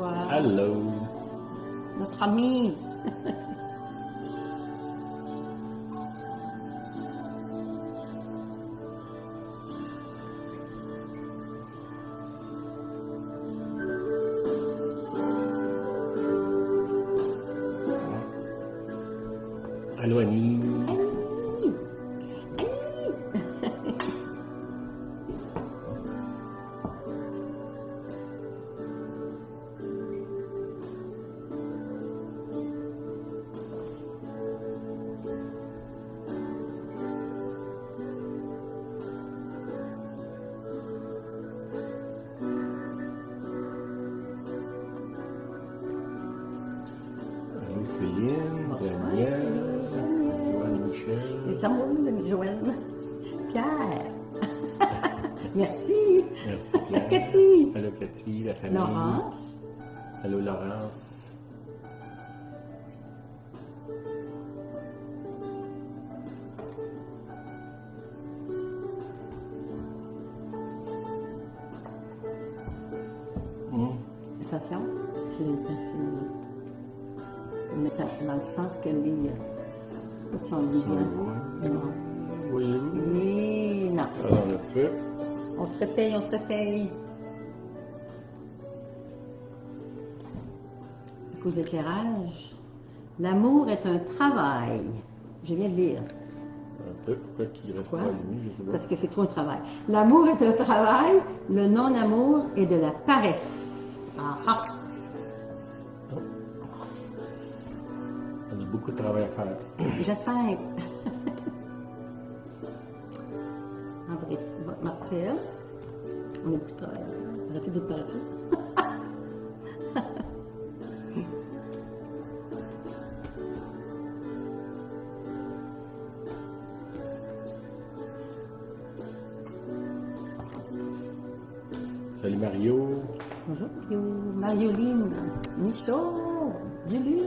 François. Allô. Notre ami. Allô, Annie. Allô, Céline, Daniel, Joanne Michel. Les amours de Joël. Pierre. Merci. Merci, Pierre. Cathy. Allô, Cathy, la famille. Laurence. Allô, Laurence. Attention, je vais mettre dans le sens que les sont vivants. Non. Voyez-vous? Oui, non. Alors, le feu. On se réveille, on se réveille. Coup d'éclairage. L'amour est un travail. Je viens de lire. Un peu. Pourquoi qu'il reste Quoi? pas allumé, je sais pas. Parce que c'est trop un travail. L'amour est un travail, le non-amour est de la paresse. Ah ah! On a beaucoup de travail à faire. J'espère. André, Marcel, on écoute. Arrêtez d'être paresseux. Salut Mario. Bonjour, Marioline, Michaud, Julie.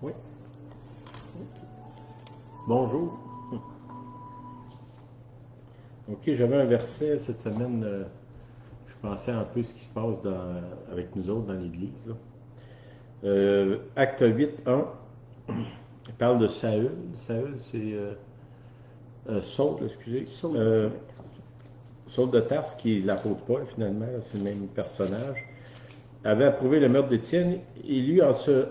Oui. Bonjour. Ok, j'avais un verset cette semaine. Je pensais un peu ce qui se passe avec nous autres dans l'Église. Acte 8, 1. Il parle de Saül. Saül, c'est Saul, excusez. Saul de Tarse, qui est l'apôtre Paul, finalement, c'est le même personnage, avait approuvé le meurtre d'Étienne. Il y eut en ce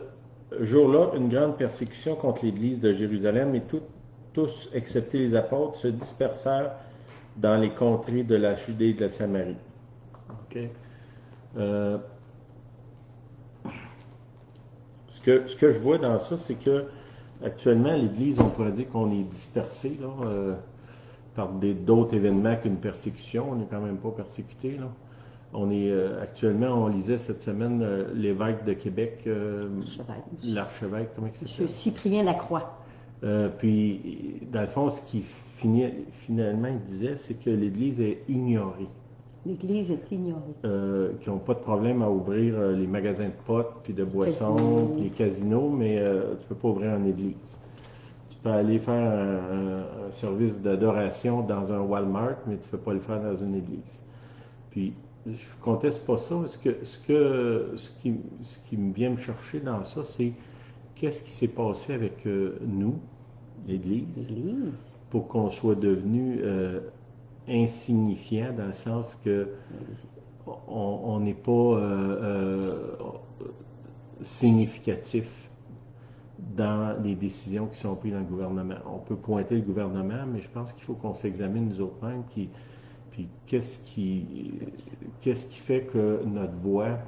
jour-là une grande persécution contre l'Église de Jérusalem, et tous, excepté les apôtres, se dispersèrent dans les contrées de la Judée et de la Samarie. Okay. Ce que je vois dans ça, c'est que actuellement, l'Église, on pourrait dire qu'on est dispersé là, par d'autres événements qu'une persécution. On n'est quand même pas persécuté. Là. On est actuellement, on lisait cette semaine l'évêque de Québec, l'archevêque, comment il s'appelle? Monsieur Cyprien Lacroix. Puis, dans le fond, ce qui finalement il disait, c'est que l'Église est ignorée. L'Église est ignorée. Qui n'ont pas de problème à ouvrir les magasins de potes, puis de boissons, puis les casinos, mais tu ne peux pas ouvrir une église. Tu peux aller faire un service d'adoration dans un Walmart, mais tu ne peux pas le faire dans une église. Puis, je ne conteste pas ça. Ce qui vient me chercher dans ça, c'est qu'est-ce qui s'est passé avec nous, l'Église, pour qu'on soit devenu insignifiant dans le sens que on n'est pas significatif dans les décisions qui sont prises dans le gouvernement. On peut pointer le gouvernement, mais je pense qu'il faut qu'on s'examine nous autres mêmes. Puis qu'est-ce qui fait que notre voix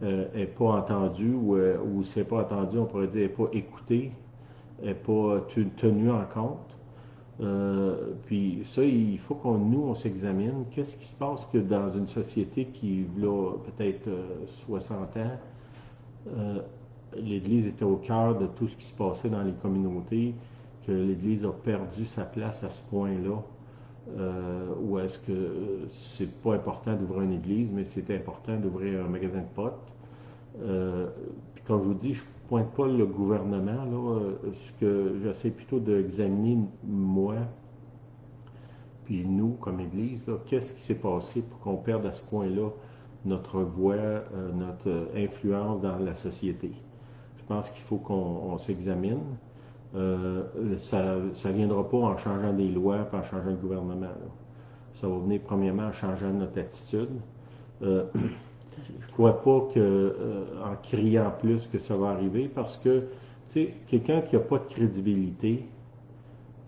n'est pas entendue ou si elle n'est pas entendue, on pourrait dire n'est pas écoutée, n'est pas tenue en compte. Puis ça, il faut on s'examine. Qu'est-ce qui se passe que dans une société qui, là, peut-être 60 ans, l'Église était au cœur de tout ce qui se passait dans les communautés, que l'Église a perdu sa place à ce point-là, ou est-ce que c'est pas important d'ouvrir une église, mais c'est important d'ouvrir un magasin de potes. Puis comme je vous dis, je suis pointe pas le gouvernement, là, ce que j'essaie plutôt d'examiner, moi, puis nous, comme Église, qu'est-ce qui s'est passé pour qu'on perde à ce point-là notre voix, notre influence dans la société. Je pense qu'il faut qu'on s'examine. Ça ne viendra pas en changeant des lois et en changeant le gouvernement. Là. Ça va venir premièrement en changeant notre attitude. Je ne crois pas en criant plus que ça va arriver parce que, tu sais, quelqu'un qui n'a pas de crédibilité,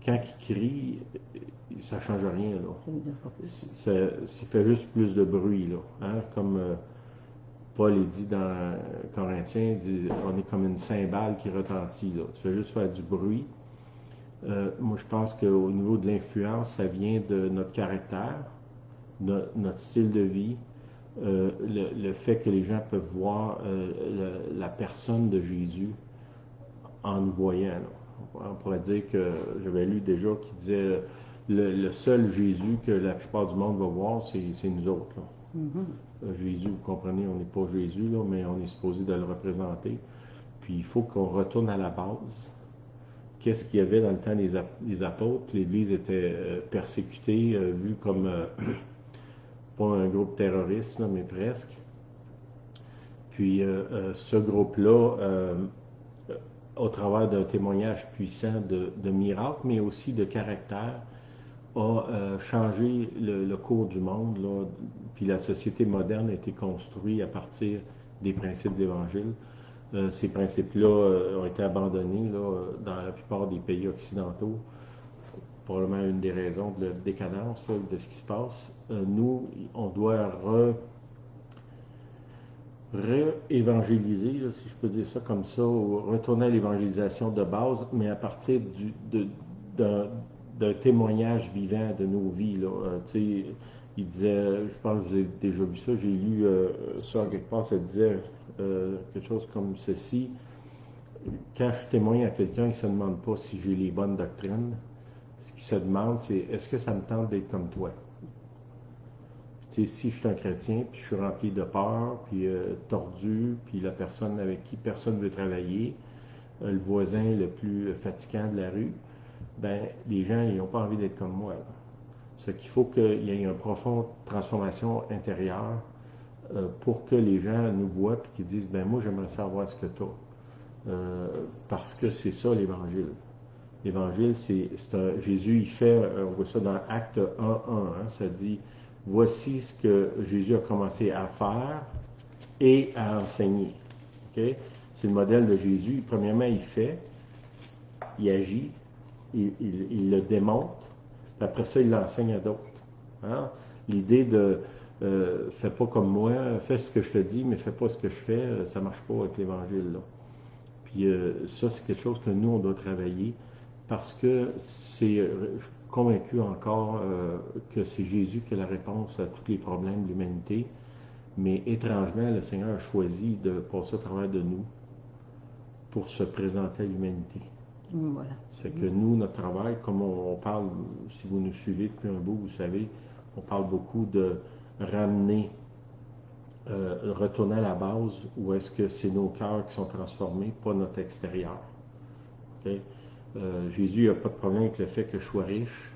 quand il crie, ça ne change rien. Là. Ça fait juste plus de bruit. Là, hein? Comme Paul il dit dans Corinthiens, il dit, on est comme une cymbale qui retentit. Là. Tu fais juste faire du bruit. Moi, je pense qu'au niveau de l'influence, ça vient de notre caractère, notre style de vie, le fait que les gens peuvent voir la personne de Jésus en nous voyant. Là. On pourrait dire que j'avais lu déjà qui disait le seul Jésus que la plupart du monde va voir, c'est nous autres. Là. Mm-hmm. Jésus, vous comprenez, on n'est pas Jésus, là, mais on est supposé de le représenter. Puis il faut qu'on retourne à la base. Qu'est-ce qu'il y avait dans le temps des apôtres? L'Église était persécutée, vue comme pas un groupe terroriste, là, mais presque. Puis ce groupe-là, au travers d'un témoignage puissant de miracles, mais aussi de caractère, a changé le cours du monde. Là, puis la société moderne a été construite à partir des principes d'Évangile. Ces principes-là ont été abandonnés là, dans la plupart des pays occidentaux. Probablement une des raisons de la décadence là, de ce qui se passe. Nous, on doit réévangéliser, si je peux dire ça comme ça, ou retourner à l'évangélisation de base, mais à partir d'un témoignage vivant de nos vies. Là. Il disait, je pense que vous avez déjà vu ça, j'ai lu ça en quelque part, ça disait quelque chose comme ceci. Quand je témoigne à quelqu'un, il ne se demande pas si j'ai les bonnes doctrines. Ce qu'il se demande, c'est est-ce que ça me tente d'être comme toi? Si je suis un chrétien, puis je suis rempli de peur, puis tordu, puis la personne avec qui personne ne veut travailler, le voisin le plus fatigant de la rue, ben les gens, ils n'ont pas envie d'être comme moi. Là. Ce qu'il faut qu'il y ait une profonde transformation intérieure pour que les gens nous voient et qu'ils disent, ben moi, j'aimerais savoir ce que tu as. Parce que c'est ça l'Évangile. L'Évangile, c'est Jésus, il fait, on voit ça dans Acte 1.1, hein, ça dit, voici ce que Jésus a commencé à faire et à enseigner. Okay? C'est le modèle de Jésus. Premièrement, il fait, il agit, il le démontre, puis après ça, il l'enseigne à d'autres. Hein? L'idée de fais pas comme moi, fais ce que je te dis, mais fais pas ce que je fais, ça marche pas avec l'Évangile. Là. Puis ça, c'est quelque chose que nous, on doit travailler parce que je suis convaincu encore que c'est Jésus qui a la réponse à tous les problèmes de l'humanité. Mais étrangement, le Seigneur a choisi de passer au travers de nous pour se présenter à l'humanité. Voilà. C'est que nous, notre travail, comme on parle, si vous nous suivez depuis un bout, vous savez, on parle beaucoup de ramener, retourner à la base où est-ce que c'est nos cœurs qui sont transformés, pas notre extérieur. Okay? Jésus n'a pas de problème avec le fait que je sois riche,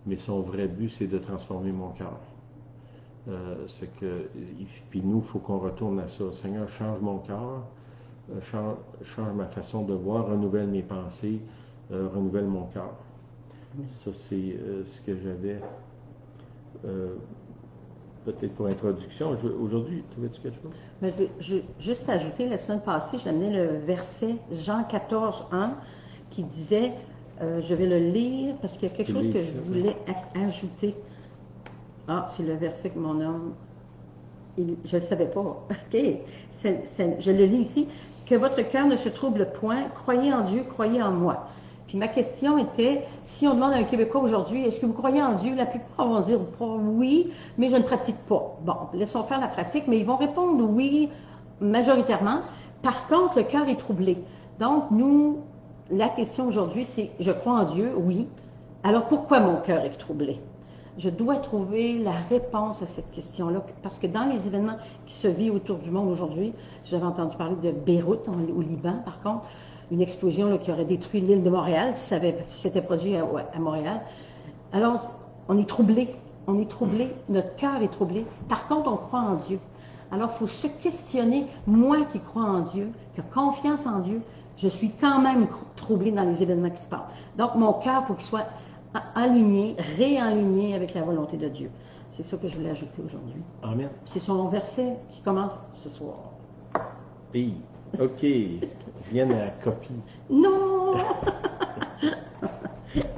mais son vrai but, c'est de transformer mon cœur. Puis nous, il faut qu'on retourne à ça. Seigneur, change mon cœur, change ma façon de voir, renouvelle mes pensées, renouvelle mon cœur. Ça, c'est ce que j'avais peut-être pour introduction. Aujourd'hui, trouvais-tu quelque chose? Mais je vais juste ajouter, la semaine passée, j'ai amené le verset Jean 14.1 qui disait, je vais le lire parce qu'il y a quelque chose que je voulais ajouter. Ah, c'est le verset que mon homme, je ne le savais pas. OK, je le lis ici. Que votre cœur ne se trouble point, croyez en Dieu, croyez en moi. Puis ma question était, si on demande à un Québécois aujourd'hui, est-ce que vous croyez en Dieu? La plupart vont dire oui, mais je ne pratique pas. Bon, laissons faire la pratique, mais ils vont répondre oui majoritairement. Par contre, le cœur est troublé. Donc, nous, la question aujourd'hui, c'est, je crois en Dieu, oui. Alors, pourquoi mon cœur est troublé? Je dois trouver la réponse à cette question-là, parce que dans les événements qui se vivent autour du monde aujourd'hui, j'avais entendu parler de Beyrouth, au Liban, par contre, une explosion là, qui aurait détruit l'île de Montréal, si c'était produit à Montréal. Alors, on est troublé, notre cœur est troublé. Par contre, on croit en Dieu. Alors, il faut se questionner, moi qui crois en Dieu, qui ai confiance en Dieu, je suis quand même troublé dans les événements qui se passent. Donc, mon cœur, il faut qu'il soit aligné, réaligné avec la volonté de Dieu. C'est ça que je voulais ajouter aujourd'hui. Amen. C'est son verset qui commence ce soir. Oui. OK. Je viens à la copie. Non!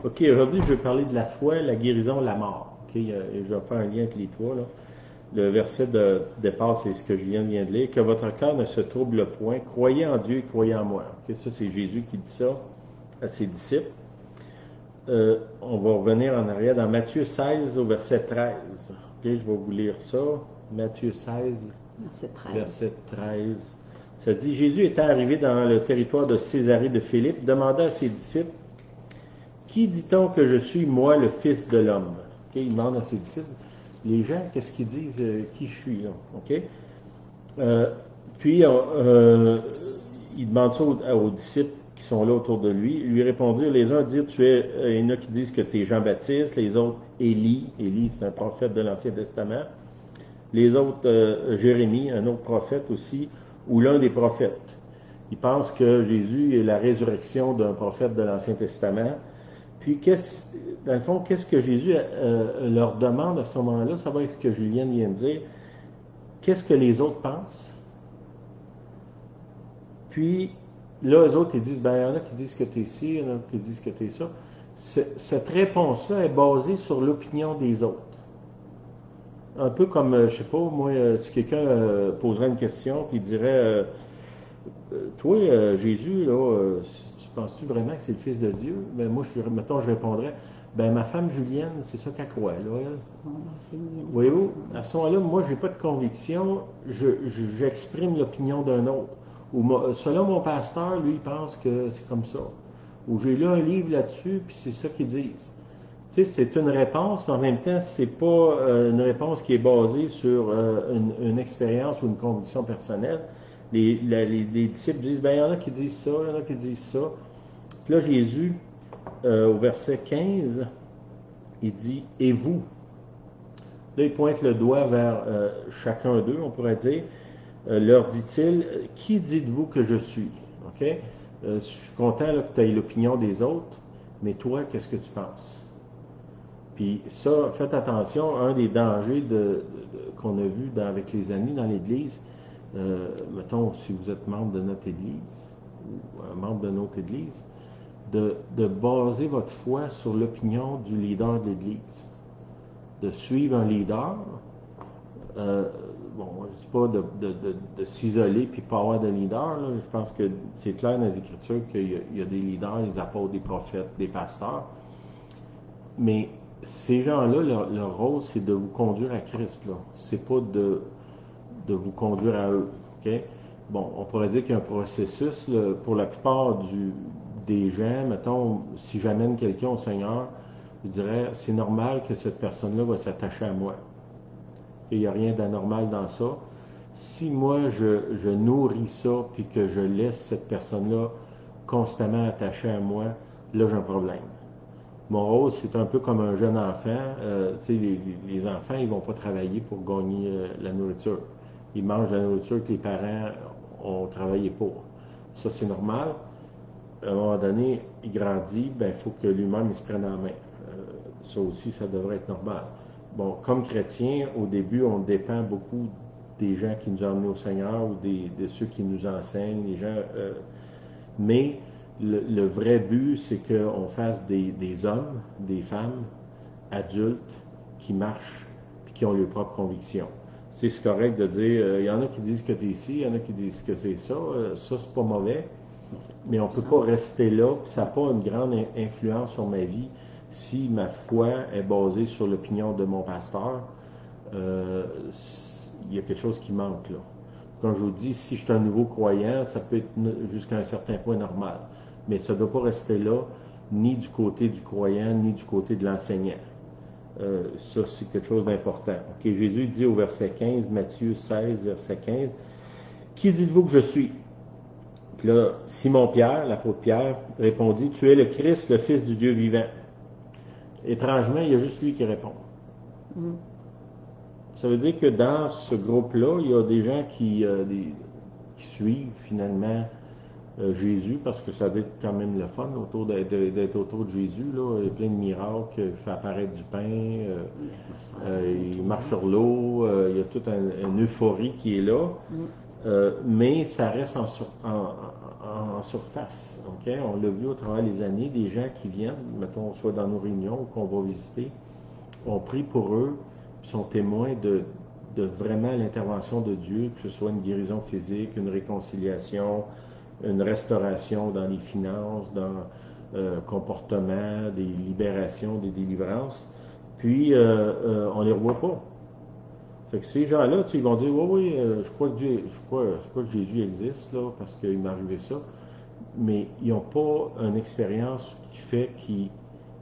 OK, aujourd'hui, je vais parler de la foi, la guérison, la mort. OK, je vais faire un lien avec les trois, là. Le verset de départ, c'est ce que je viens de lire. Que votre cœur ne se trouble point. Croyez en Dieu et croyez en moi. OK, ça, c'est Jésus qui dit ça à ses disciples. On va revenir en arrière dans Matthieu 16 au verset 13. OK, je vais vous lire ça. Matthieu 16, verset 13. Ça dit, Jésus étant arrivé dans le territoire de Césarée de Philippe, demanda à ses disciples, qui dit-on que je suis, moi, le Fils de l'homme? Okay, il demande à ses disciples, les gens, qu'est-ce qu'ils disent, qui je suis, là? OK? Puis, il demande ça aux disciples qui sont là autour de lui. Ils lui répondirent, les uns dirent, il y en a qui disent que tu es Jean-Baptiste, les autres, Élie. Élie, c'est un prophète de l'Ancien Testament. Les autres, Jérémie, un autre prophète aussi, ou l'un des prophètes. Ils pensent que Jésus est la résurrection d'un prophète de l'Ancien Testament. Puis, dans le fond, qu'est-ce que Jésus leur demande à ce moment-là? Ça va être ce que Julien vient de dire. Qu'est-ce que les autres pensent? Puis, là, eux autres, ils disent, il y en a qui disent que tu es ci, il y en a qui disent que tu es ça. Cette réponse-là est basée sur l'opinion des autres. Un peu comme, je sais pas, moi, si quelqu'un poserait une question, puis il dirait, toi, Jésus, là, penses-tu vraiment que c'est le Fils de Dieu? Ben, moi, je répondrais, ma femme Julienne, c'est ça qu'elle croit, là, elle. Voyez-vous, à ce moment-là, moi, j'ai pas de conviction, j'exprime l'opinion d'un autre. Ou selon mon pasteur, lui, il pense que c'est comme ça. Ou j'ai lu un livre là-dessus, puis c'est ça qu'ils disent. Tu sais, c'est une réponse, mais en même temps, c'est pas une réponse qui est basée sur une expérience ou une conviction personnelle. Les disciples disent, il y en a qui disent ça, il y en a qui disent ça. Puis là, Jésus, au verset 15, il dit, et vous? Là, il pointe le doigt vers chacun d'eux, on pourrait dire. Leur dit-il, qui dites-vous que je suis? OK? Je suis content là, que tu aies l'opinion des autres, mais toi, qu'est-ce que tu penses? Puis ça, faites attention, un des dangers qu'on a vu avec les amis dans l'Église, mettons, si vous êtes membre de notre Église, ou un membre de notre Église, de baser votre foi sur l'opinion du leader de l'Église. De suivre un leader, je ne dis pas de s'isoler puis pas avoir de leader, là. Je pense que c'est clair dans les Écritures qu'il y a des leaders, des apôtres, des prophètes, des pasteurs, mais ces gens-là, leur rôle, c'est de vous conduire à Christ, là. C'est pas de vous conduire à eux. Okay? Bon, on pourrait dire qu'il y a un processus, là, pour la plupart des gens, mettons, si j'amène quelqu'un au Seigneur, je dirais, c'est normal que cette personne-là va s'attacher à moi. Il n'y a rien d'anormal dans ça. Si moi, je nourris ça, puis que je laisse cette personne-là constamment attachée à moi, là, j'ai un problème. Mon rôle, c'est un peu comme un jeune enfant. Tu sais, les enfants, ils vont pas travailler pour gagner la nourriture. Ils mangent la nourriture que les parents ont travaillé pour. Ça, c'est normal. À un moment donné, il grandit, il faut que lui-même, il se prenne en main. Ça aussi, ça devrait être normal. Bon, comme chrétien, au début, on dépend beaucoup des gens qui nous ont amenés au Seigneur ou de ceux qui nous enseignent, les gens. Mais le vrai but, c'est qu'on fasse des hommes, des femmes, adultes, qui marchent et qui ont leurs propres convictions. C'est correct de dire, il y en a qui disent que tu es ici, il y en a qui disent que c'est ça, ça c'est pas mauvais, mais on ne peut pas rester là, puis ça n'a pas une grande influence sur ma vie si ma foi est basée sur l'opinion de mon pasteur. Il y a quelque chose qui manque là. Comme je vous dis, si je suis un nouveau croyant, ça peut être jusqu'à un certain point normal. Mais ça ne doit pas rester là, ni du côté du croyant, ni du côté de l'enseignant. Ça, c'est quelque chose d'important. Ok, Jésus dit au verset 15, Matthieu 16, verset 15, « Qui dites-vous que je suis? » Puis là, Simon-Pierre, l'apôtre Pierre, répondit, « Tu es le Christ, le Fils du Dieu vivant. » Étrangement, il y a juste lui qui répond. Ça veut dire que dans ce groupe-là, il y a des gens qui suivent finalement Jésus, parce que ça va être quand même le fun d'être autour de Jésus. Là. Il y a plein de miracles, il fait apparaître du pain, il marche sur l'eau, il y a toute une euphorie qui est là, mais ça reste en surface. Okay? On l'a vu au travers des années, des gens qui viennent, mettons, soit dans nos réunions ou qu'on va visiter, on prie pour eux, puis sont témoins de vraiment l'intervention de Dieu, que ce soit une guérison physique, une réconciliation, une restauration dans les finances, dans le comportement, des libérations, des délivrances. Puis, on ne les revoit pas. Fait que ces gens-là, ils vont dire, oui, je crois que Jésus existe, là, parce qu'il m'est arrivé ça. Mais ils n'ont pas une expérience qui fait qu'ils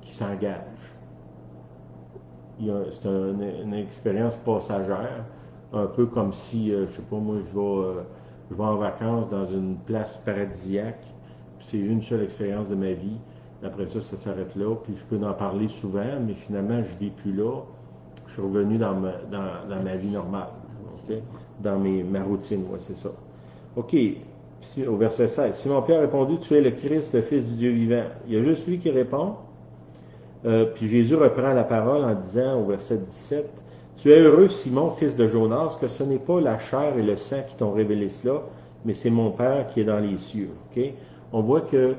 s'engagent. C'est une expérience passagère, un peu comme si, je sais pas, moi, je vais en vacances dans une place paradisiaque, puis c'est une seule expérience de ma vie. Après ça, ça s'arrête là, puis je peux en parler souvent, mais finalement, je ne vis plus là. Je suis revenu dans ma vie normale, okay? Dans ma routine, ouais, c'est ça. OK, au verset 16, Simon-Pierre a répondu, « Tu es le Christ, le Fils du Dieu vivant. » Il y a juste lui qui répond. Puis Jésus reprend la parole en disant au verset 17, « Tu es heureux, Simon, fils de Jonas, que ce n'est pas la chair et le sang qui t'ont révélé cela, mais c'est mon Père qui est dans les cieux. » Okay? On voit que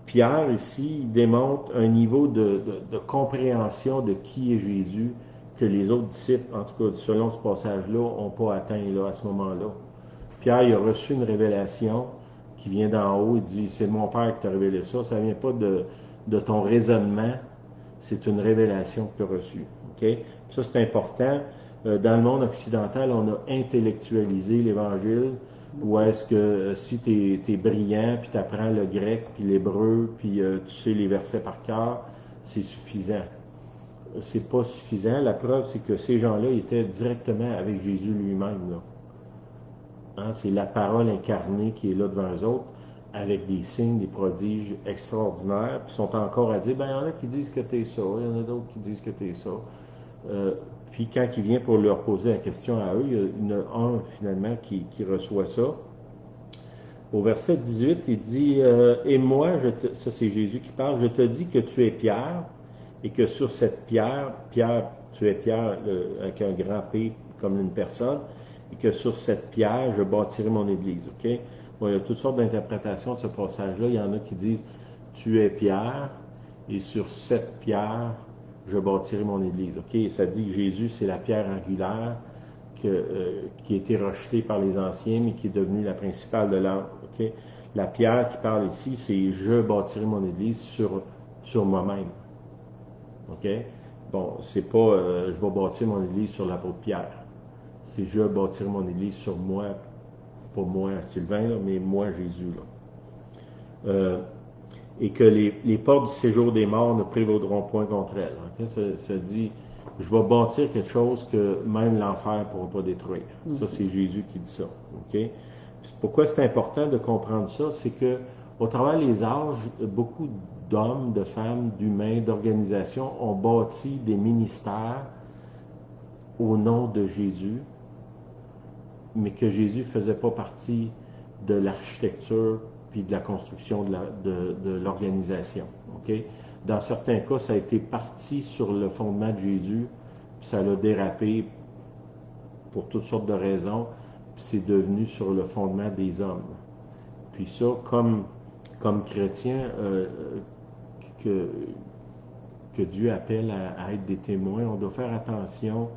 Pierre, ici, il démontre un niveau de compréhension de qui est Jésus que les autres disciples, en tout cas selon ce passage-là, n'ont pas atteint là, à ce moment-là. Pierre, il a reçu une révélation qui vient d'en haut, il dit, c'est mon Père qui t'a révélé ça, ça ne vient pas de ton raisonnement, c'est une révélation que tu as reçue. Okay? Ça, c'est important. Dans le monde occidental, on a intellectualisé l'Évangile, ou est-ce que si tu es brillant, puis tu apprends le grec, puis l'hébreu, puis tu sais les versets par cœur, c'est suffisant. C'est pas suffisant. La preuve, c'est que ces gens-là étaient directement avec Jésus lui-même. Là. Hein, c'est la parole incarnée qui est là devant eux autres, avec des signes, des prodiges extraordinaires, puis sont encore à dire, ben il y en a qui disent que t'es ça, il y en a d'autres qui disent que t'es ça. Puis quand il vient pour leur poser la question à eux, il y en a un finalement qui reçoit ça. Au verset 18, il dit, et moi, ça c'est Jésus qui parle, je te dis que tu es Pierre, et que sur cette pierre, tu es Pierre avec un grand P comme une personne, et que sur cette pierre, je bâtirai mon église. Okay? Bon, il y a toutes sortes d'interprétations de ce passage-là. Il y en a qui disent, tu es Pierre, et sur cette pierre, je bâtirai mon église. Okay? Ça dit que Jésus, c'est la pierre angulaire qui a été rejetée par les anciens, mais qui est devenue la principale de l'âme. Okay? La pierre qui parle ici, c'est je bâtirai mon église sur moi-même. OK? Bon, c'est pas je vais bâtir mon église sur l'apôtre Pierre. C'est je bâtirai mon église sur moi, pas moi Sylvain, là, mais moi Jésus. Là. Et que les portes du séjour des morts ne prévaudront point contre elle. Okay? Ça dit, je vais bâtir quelque chose que même l'enfer ne pourra pas détruire. Ça, c'est Jésus qui dit ça. Okay? Pourquoi c'est important de comprendre ça? C'est que au travers des âges, beaucoup d'hommes, de femmes, d'humains, d'organisations ont bâti des ministères au nom de Jésus, mais que Jésus ne faisait pas partie de l'architecture puis de la construction de l'organisation. Okay? Dans certains cas, ça a été parti sur le fondement de Jésus, puis ça l'a dérapé pour toutes sortes de raisons, puis c'est devenu sur le fondement des hommes. Puis ça, comme chrétien, que Dieu appelle à être des témoins, on doit faire attention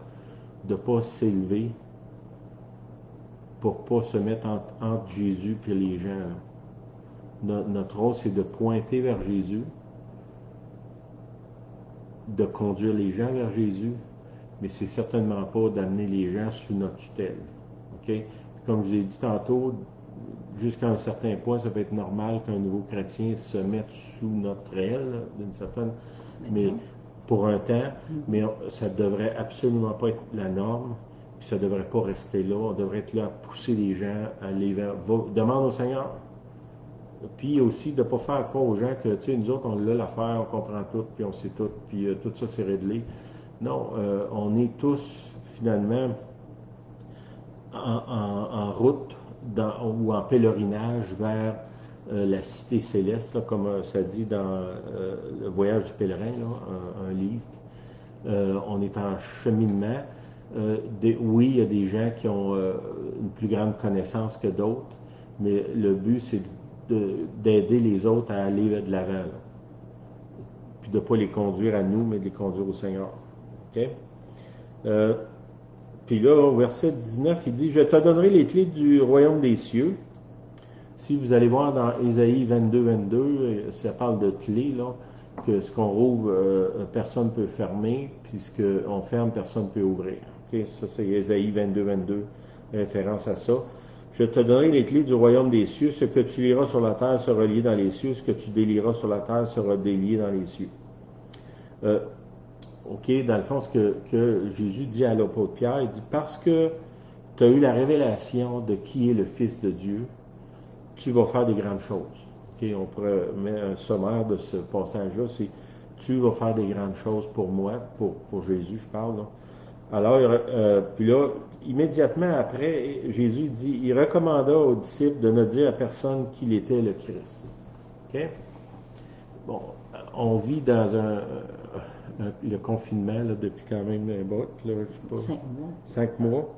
de ne pas s'élever pour ne pas se mettre entre Jésus et les gens. Notre rôle, c'est de pointer vers Jésus, de conduire les gens vers Jésus, mais c'est certainement pas d'amener les gens sous notre tutelle. Okay? Comme je l'ai dit tantôt, jusqu'à un certain point, ça peut être normal qu'un nouveau chrétien se mette sous notre aile, d'une certaine... Mais pour un temps, mais ça ne devrait absolument pas être la norme, puis ça ne devrait pas rester là. On devrait être là à pousser les gens à aller vers... Demande au Seigneur. Puis aussi de ne pas faire croire aux gens que, tu sais, nous autres, on a l'affaire, on comprend tout, puis on sait tout, puis tout ça, c'est réglé. Non, on est tous, finalement, en route ou en pèlerinage vers la cité céleste, là, comme ça dit dans le voyage du pèlerin, là, un livre. On est en cheminement. Oui, il y a des gens qui ont une plus grande connaissance que d'autres, mais le but, c'est d'aider les autres à aller de l'avant. Là. Puis de ne pas les conduire à nous, mais de les conduire au Seigneur. OK? Puis là, au verset 19, il dit « Je te donnerai les clés du royaume des cieux. » Si vous allez voir dans Ésaïe 22, 22, ça parle de clés, là, que ce qu'on rouvre, personne ne peut fermer, puis ce qu'on ferme, personne ne peut ouvrir. Okay? Ça, c'est Ésaïe 22, 22, référence à ça. « Je te donnerai les clés du royaume des cieux. Ce que tu liras sur la terre sera lié dans les cieux. Ce que tu délieras sur la terre sera délié dans les cieux. » OK, dans le fond, ce que Jésus dit à l'apôtre Pierre, il dit « Parce que tu as eu la révélation de qui est le Fils de Dieu, tu vas faire des grandes choses. » OK, on pourrait mettre un sommaire de ce passage-là, c'est « Tu vas faire des grandes choses pour moi, pour Jésus, je parle. » Là. Alors, puis là, immédiatement après, Jésus dit « Il recommanda aux disciples de ne dire à personne qu'il était le Christ. » OK? Bon, on vit dans le confinement là, depuis quand même un bout, là, je sais pas. 5 mois.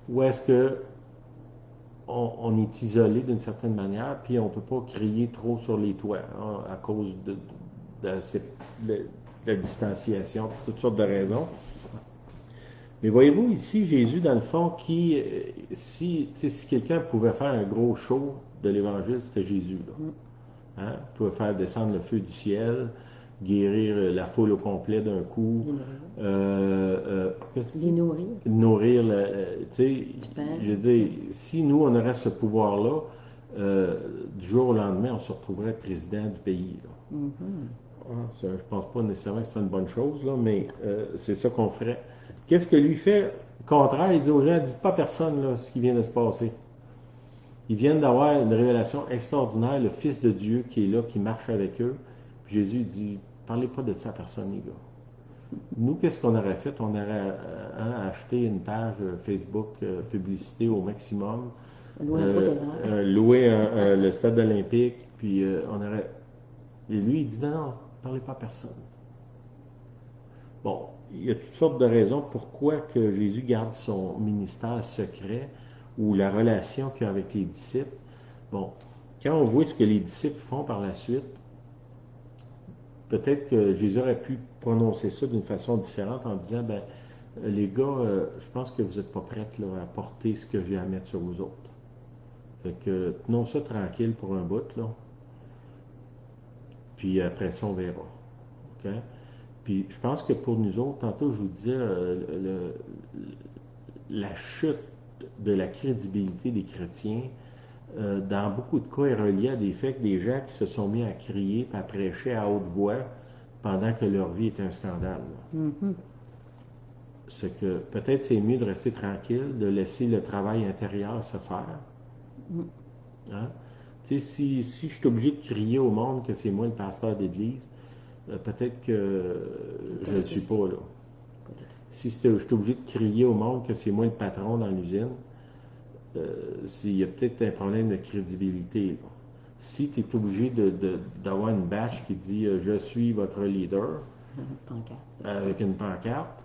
Où est-ce que on est isolé d'une certaine manière, puis on ne peut pas crier trop sur les toits à cause de la distanciation, pour toutes sortes de raisons. Mais voyez-vous ici, Jésus, dans le fond, si quelqu'un pouvait faire un gros show de l'Évangile, c'était Jésus. Là. Hein? Il pouvait faire descendre le feu du ciel, guérir la foule au complet d'un coup. Les nourrir. Nourrir, tu sais, je veux dire, si nous, on aurait ce pouvoir-là, du jour au lendemain, on se retrouverait président du pays. Là. Je pense pas nécessairement que c'est une bonne chose, là, mais c'est ça qu'on ferait. Qu'est-ce que lui fait? Au contraire, il dit aux gens, dites pas à personne là, ce qui vient de se passer. Ils viennent d'avoir une révélation extraordinaire, le Fils de Dieu qui est là, qui marche avec eux. Puis Jésus dit, parlez pas de ça à personne, les gars. Nous, qu'est-ce qu'on aurait fait? On aurait acheté une page Facebook publicité au maximum, loué le stade olympique, puis on aurait... Et lui, il dit, non, parlez pas à personne. Bon, il y a toutes sortes de raisons pourquoi que Jésus garde son ministère secret ou la relation qu'il a avec les disciples. Bon, quand on voit ce que les disciples font par la suite, peut-être que Jésus aurait pu prononcer ça d'une façon différente en disant, ben, les gars, je pense que vous n'êtes pas prêts là, à porter ce que j'ai à mettre sur vous autres. Fait que tenons ça tranquille pour un bout, là. Puis après ça, on verra. OK? Puis je pense que pour nous autres, tantôt je vous disais, la chute de la crédibilité des chrétiens, dans beaucoup de cas, est reliée à des faits que des gens qui se sont mis à crier et à prêcher à haute voix pendant que leur vie est un scandale. C'est que peut-être c'est mieux de rester tranquille, de laisser le travail intérieur se faire. Hein? Tu sais, si je suis obligé de crier au monde que c'est moi le pasteur d'église, peut-être que je ne le suis pas là. Si je suis obligé de crier au monde que c'est moi le patron dans l'usine, il y a peut-être un problème de crédibilité. Là. Si tu es obligé d'avoir une bâche qui dit je suis votre leader avec une pancarte,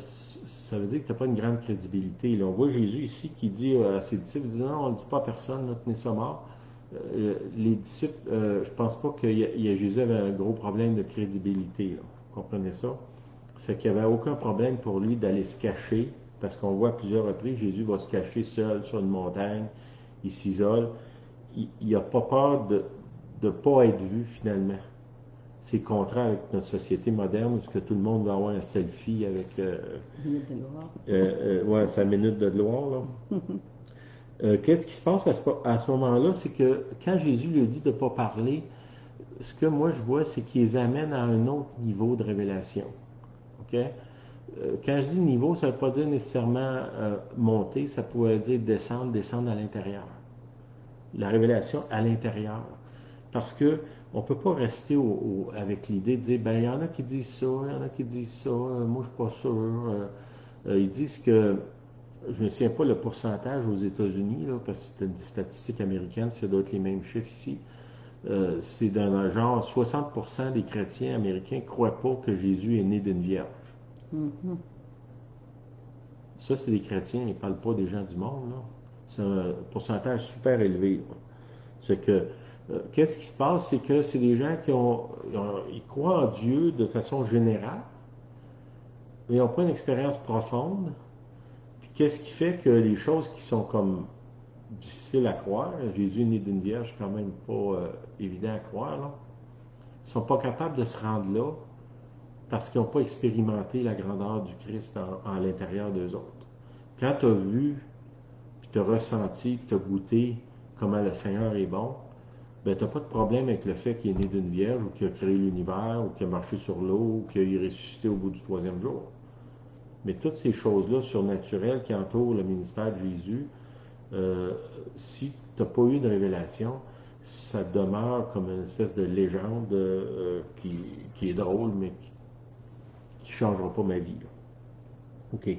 ça veut dire que tu n'as pas une grande crédibilité. Là, on voit Jésus ici qui dit à ses disciples, il dit non, on ne le dit pas à personne, là, tenez ça mort. Les disciples, je pense pas que Jésus avait un gros problème de crédibilité. Là. Vous comprenez ça? Fait qu'il n'y avait aucun problème pour lui d'aller se cacher, parce qu'on voit à plusieurs reprises, Jésus va se cacher seul sur une montagne, il s'isole. Il n'a pas peur de ne pas être vu finalement. C'est le contraire avec notre société moderne, où tout le monde va avoir un selfie avec sa minute de gloire. Là. Qu'est-ce qui se passe à ce moment-là? C'est que quand Jésus lui dit de ne pas parler, ce que moi je vois, c'est qu'ils les amènent à un autre niveau de révélation. OK? Quand je dis niveau, ça ne veut pas dire nécessairement monter, ça pourrait dire descendre à l'intérieur. La révélation à l'intérieur. Parce que on ne peut pas rester avec l'idée de dire, ben il y en a qui disent ça, il y en a qui disent ça, moi je suis pas sûr. Ils disent que, je ne me souviens pas le pourcentage aux États-Unis, là, parce que c'est une statistique américaine, ça doit être les mêmes chiffres ici. C'est dans un genre 60% des chrétiens américains ne croient pas que Jésus est né d'une vierge. Mhm. Ça, c'est des chrétiens, ils ne parlent pas des gens du monde. Là. C'est un pourcentage super élevé. Là. C'est que, qu'est-ce qui se passe? C'est que c'est des gens ils croient en Dieu de façon générale, mais ils n'ont pas une expérience profonde. Puis qu'est-ce qui fait que les choses qui sont comme difficiles à croire, Jésus est né d'une vierge, quand même pas évident à croire, là, ils ne sont pas capables de se rendre là parce qu'ils n'ont pas expérimenté la grandeur du Christ en l'intérieur d'eux autres. Quand tu as vu, puis tu as ressenti, puis tu as goûté comment le Seigneur est bon, ben tu n'as pas de problème avec le fait qu'il est né d'une vierge, ou qu'il a créé l'univers, ou qu'il a marché sur l'eau, ou qu'il est ressuscité au bout du 3e jour. Mais toutes ces choses-là surnaturelles qui entourent le ministère de Jésus, si tu n'as pas eu de révélation, ça demeure comme une espèce de légende qui est drôle, mais qui ne changera pas ma vie. Là. OK.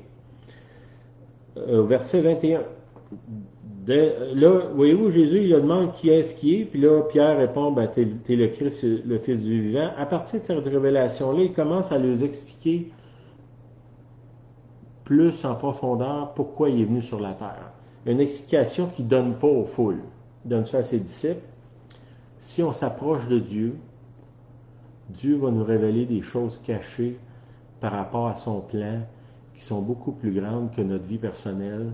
Verset 21. Là, voyez-vous, Jésus, il demande qui est-ce qui est, puis là, Pierre répond, ben, t'es le Christ, le Fils du vivant. À partir de cette révélation-là, il commence à leur expliquer plus en profondeur pourquoi il est venu sur la terre. Une explication qu'il ne donne pas aux foules. Il donne ça à ses disciples. Si on s'approche de Dieu, Dieu va nous révéler des choses cachées par rapport à son plan, qui sont beaucoup plus grandes que notre vie personnelle,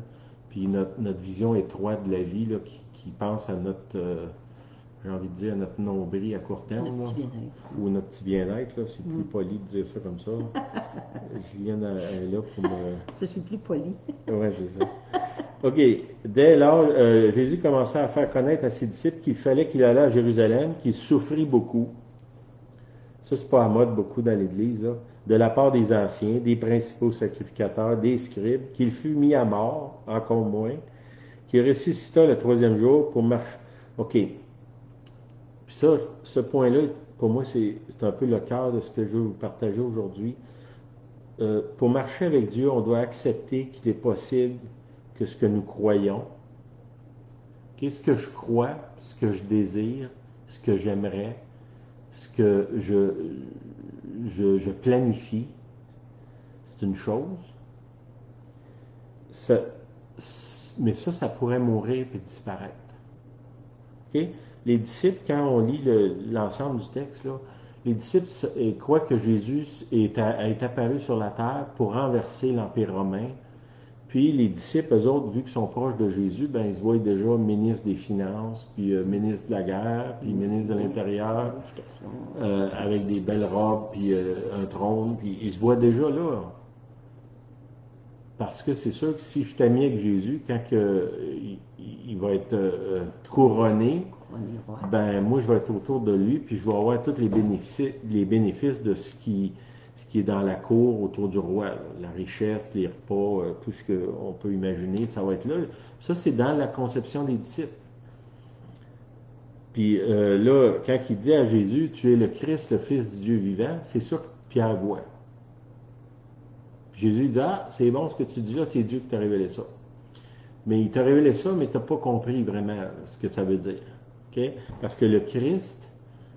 puis notre vision étroite de la vie, là, qui pense à notre, j'ai envie de dire, à notre nombril à court terme, Notre là, petit bien-être. ou notre petit bien-être, là, c'est plus poli de dire ça comme ça. Julienne est là pour me... Je suis plus poli. Ouais, je sais. OK. Dès lors, Jésus commençait à faire connaître à ses disciples qu'il fallait qu'il allât à Jérusalem, qu'il souffrit beaucoup. Ça, c'est pas à mode beaucoup dans l'Église, là. De la part des anciens, des principaux sacrificateurs, des scribes, qu'il fut mis à mort, encore moins, qu'il ressuscita le 3e jour pour marcher. OK. Puis ça, ce point-là, pour moi, c'est un peu le cœur de ce que je veux vous partager aujourd'hui. Pour marcher avec Dieu, on doit accepter qu'il est possible que ce que nous croyons, ce que je crois, ce que je désire, ce que j'aimerais, ce que je planifie, c'est une chose. Mais ça pourrait mourir et disparaître. Okay? Les disciples, quand on lit l'ensemble du texte, là, les disciples croient que Jésus est apparu sur la terre pour renverser l'Empire romain. Puis les disciples, eux autres, vu qu'ils sont proches de Jésus, ben ils se voient déjà ministre des Finances, puis ministre de la guerre, puis ministre de l'Intérieur, avec des belles robes, puis un trône, puis ils se voient déjà là. Parce que c'est sûr que si je suis ami avec Jésus, quand il va être couronné, ben moi je vais être autour de lui, puis je vais avoir tous les bénéfices de ce qui est dans la cour autour du roi. Là. La richesse, les repas, tout ce qu'on peut imaginer, ça va être là. Ça, c'est dans la conception des disciples. Puis là, quand il dit à Jésus, tu es le Christ, le Fils du Dieu vivant, c'est ça que Pierre voit. Jésus dit, ah, c'est bon ce que tu dis là, c'est Dieu qui t'a révélé ça. Mais il t'a révélé ça, mais tu n'as pas compris vraiment ce que ça veut dire. Okay? Parce que le Christ,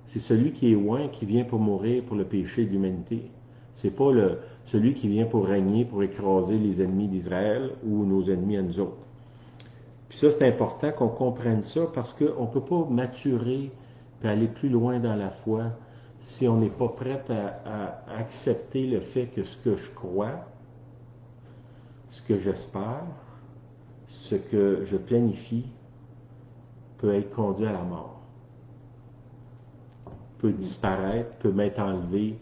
c'est celui qui est loin, qui vient pour mourir pour le péché de l'humanité. C'est pas celui qui vient pour régner, pour écraser les ennemis d'Israël ou nos ennemis à nous autres. Puis ça, c'est important qu'on comprenne ça parce qu'on ne peut pas maturer et aller plus loin dans la foi si on n'est pas prêt à accepter le fait que ce que je crois, ce que j'espère, ce que je planifie peut être conduit à la mort, peut disparaître, peut m'être enlevé.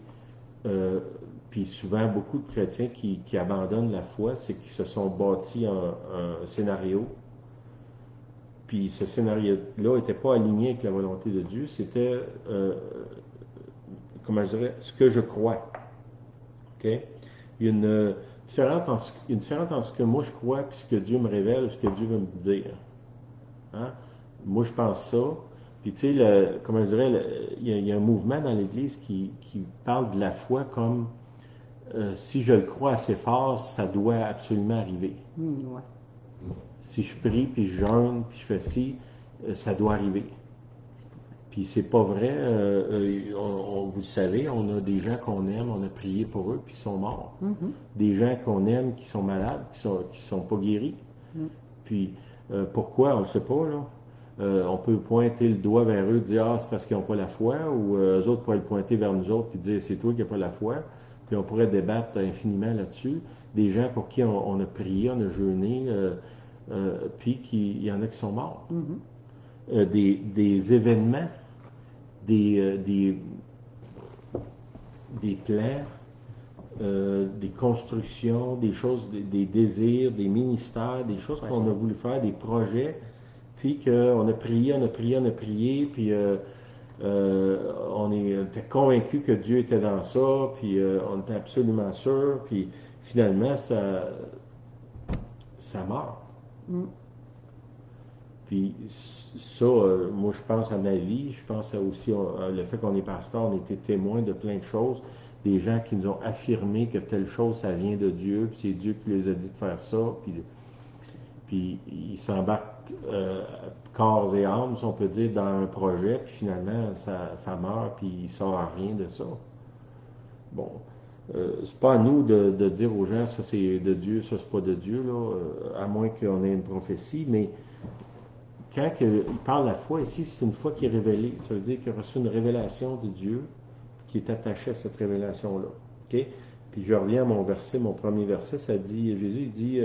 Puis souvent, beaucoup de chrétiens qui abandonnent la foi, c'est qu'ils se sont bâtis un scénario, puis ce scénario-là n'était pas aligné avec la volonté de Dieu, c'était, comment je dirais, ce que je crois. OK? Il y a une différence entre ce que moi je crois et ce que Dieu me révèle, ce que Dieu veut me dire. Hein? Moi, je pense ça. Puis, tu sais, comment je dirais, il y a un mouvement dans l'Église qui parle de la foi comme si je le crois assez fort, ça doit absolument arriver. Ouais. Si je prie, puis je jeûne, puis je fais ci, ça doit arriver. Puis c'est pas vrai, vous le savez, on a des gens qu'on aime, on a prié pour eux, puis ils sont morts. Des gens qu'on aime, qui sont malades, qui sont pas guéris. Puis pourquoi, on ne sait pas, là. On peut pointer le doigt vers eux, dire « Ah, c'est parce qu'ils n'ont pas la foi », ou eux autres pourraient le pointer vers nous autres, puis dire « C'est toi qui n'as pas la foi ». Puis on pourrait débattre infiniment là-dessus. Des gens pour qui on a prié, on a jeûné, puis il y en a qui sont morts. Des événements, des plans, des constructions, des choses, des désirs, des ministères, des choses qu'on a voulu faire, des projets, puis qu'on a prié, puis on était convaincu que Dieu était dans ça, puis on était absolument sûr, puis finalement, ça meurt. Puis ça, moi je pense à ma vie, je pense aussi le fait qu'on est pasteur, on était témoins de plein de choses, des gens qui nous ont affirmé que telle chose, ça vient de Dieu, puis c'est Dieu qui les a dit de faire ça, puis ils s'embarquent corps et âme, si on peut dire, dans un projet, puis finalement, ça meurt, puis il sort rien de ça. Bon, c'est pas à nous de dire aux gens, ça c'est de Dieu, ça c'est pas de Dieu, là, à moins qu'on ait une prophétie, mais quand il parle de la foi ici, c'est une foi qui est révélée. Ça veut dire qu'il a reçu une révélation de Dieu qui est attachée à cette révélation-là. Okay? Puis je reviens à mon verset, mon premier verset, ça dit, Jésus il dit,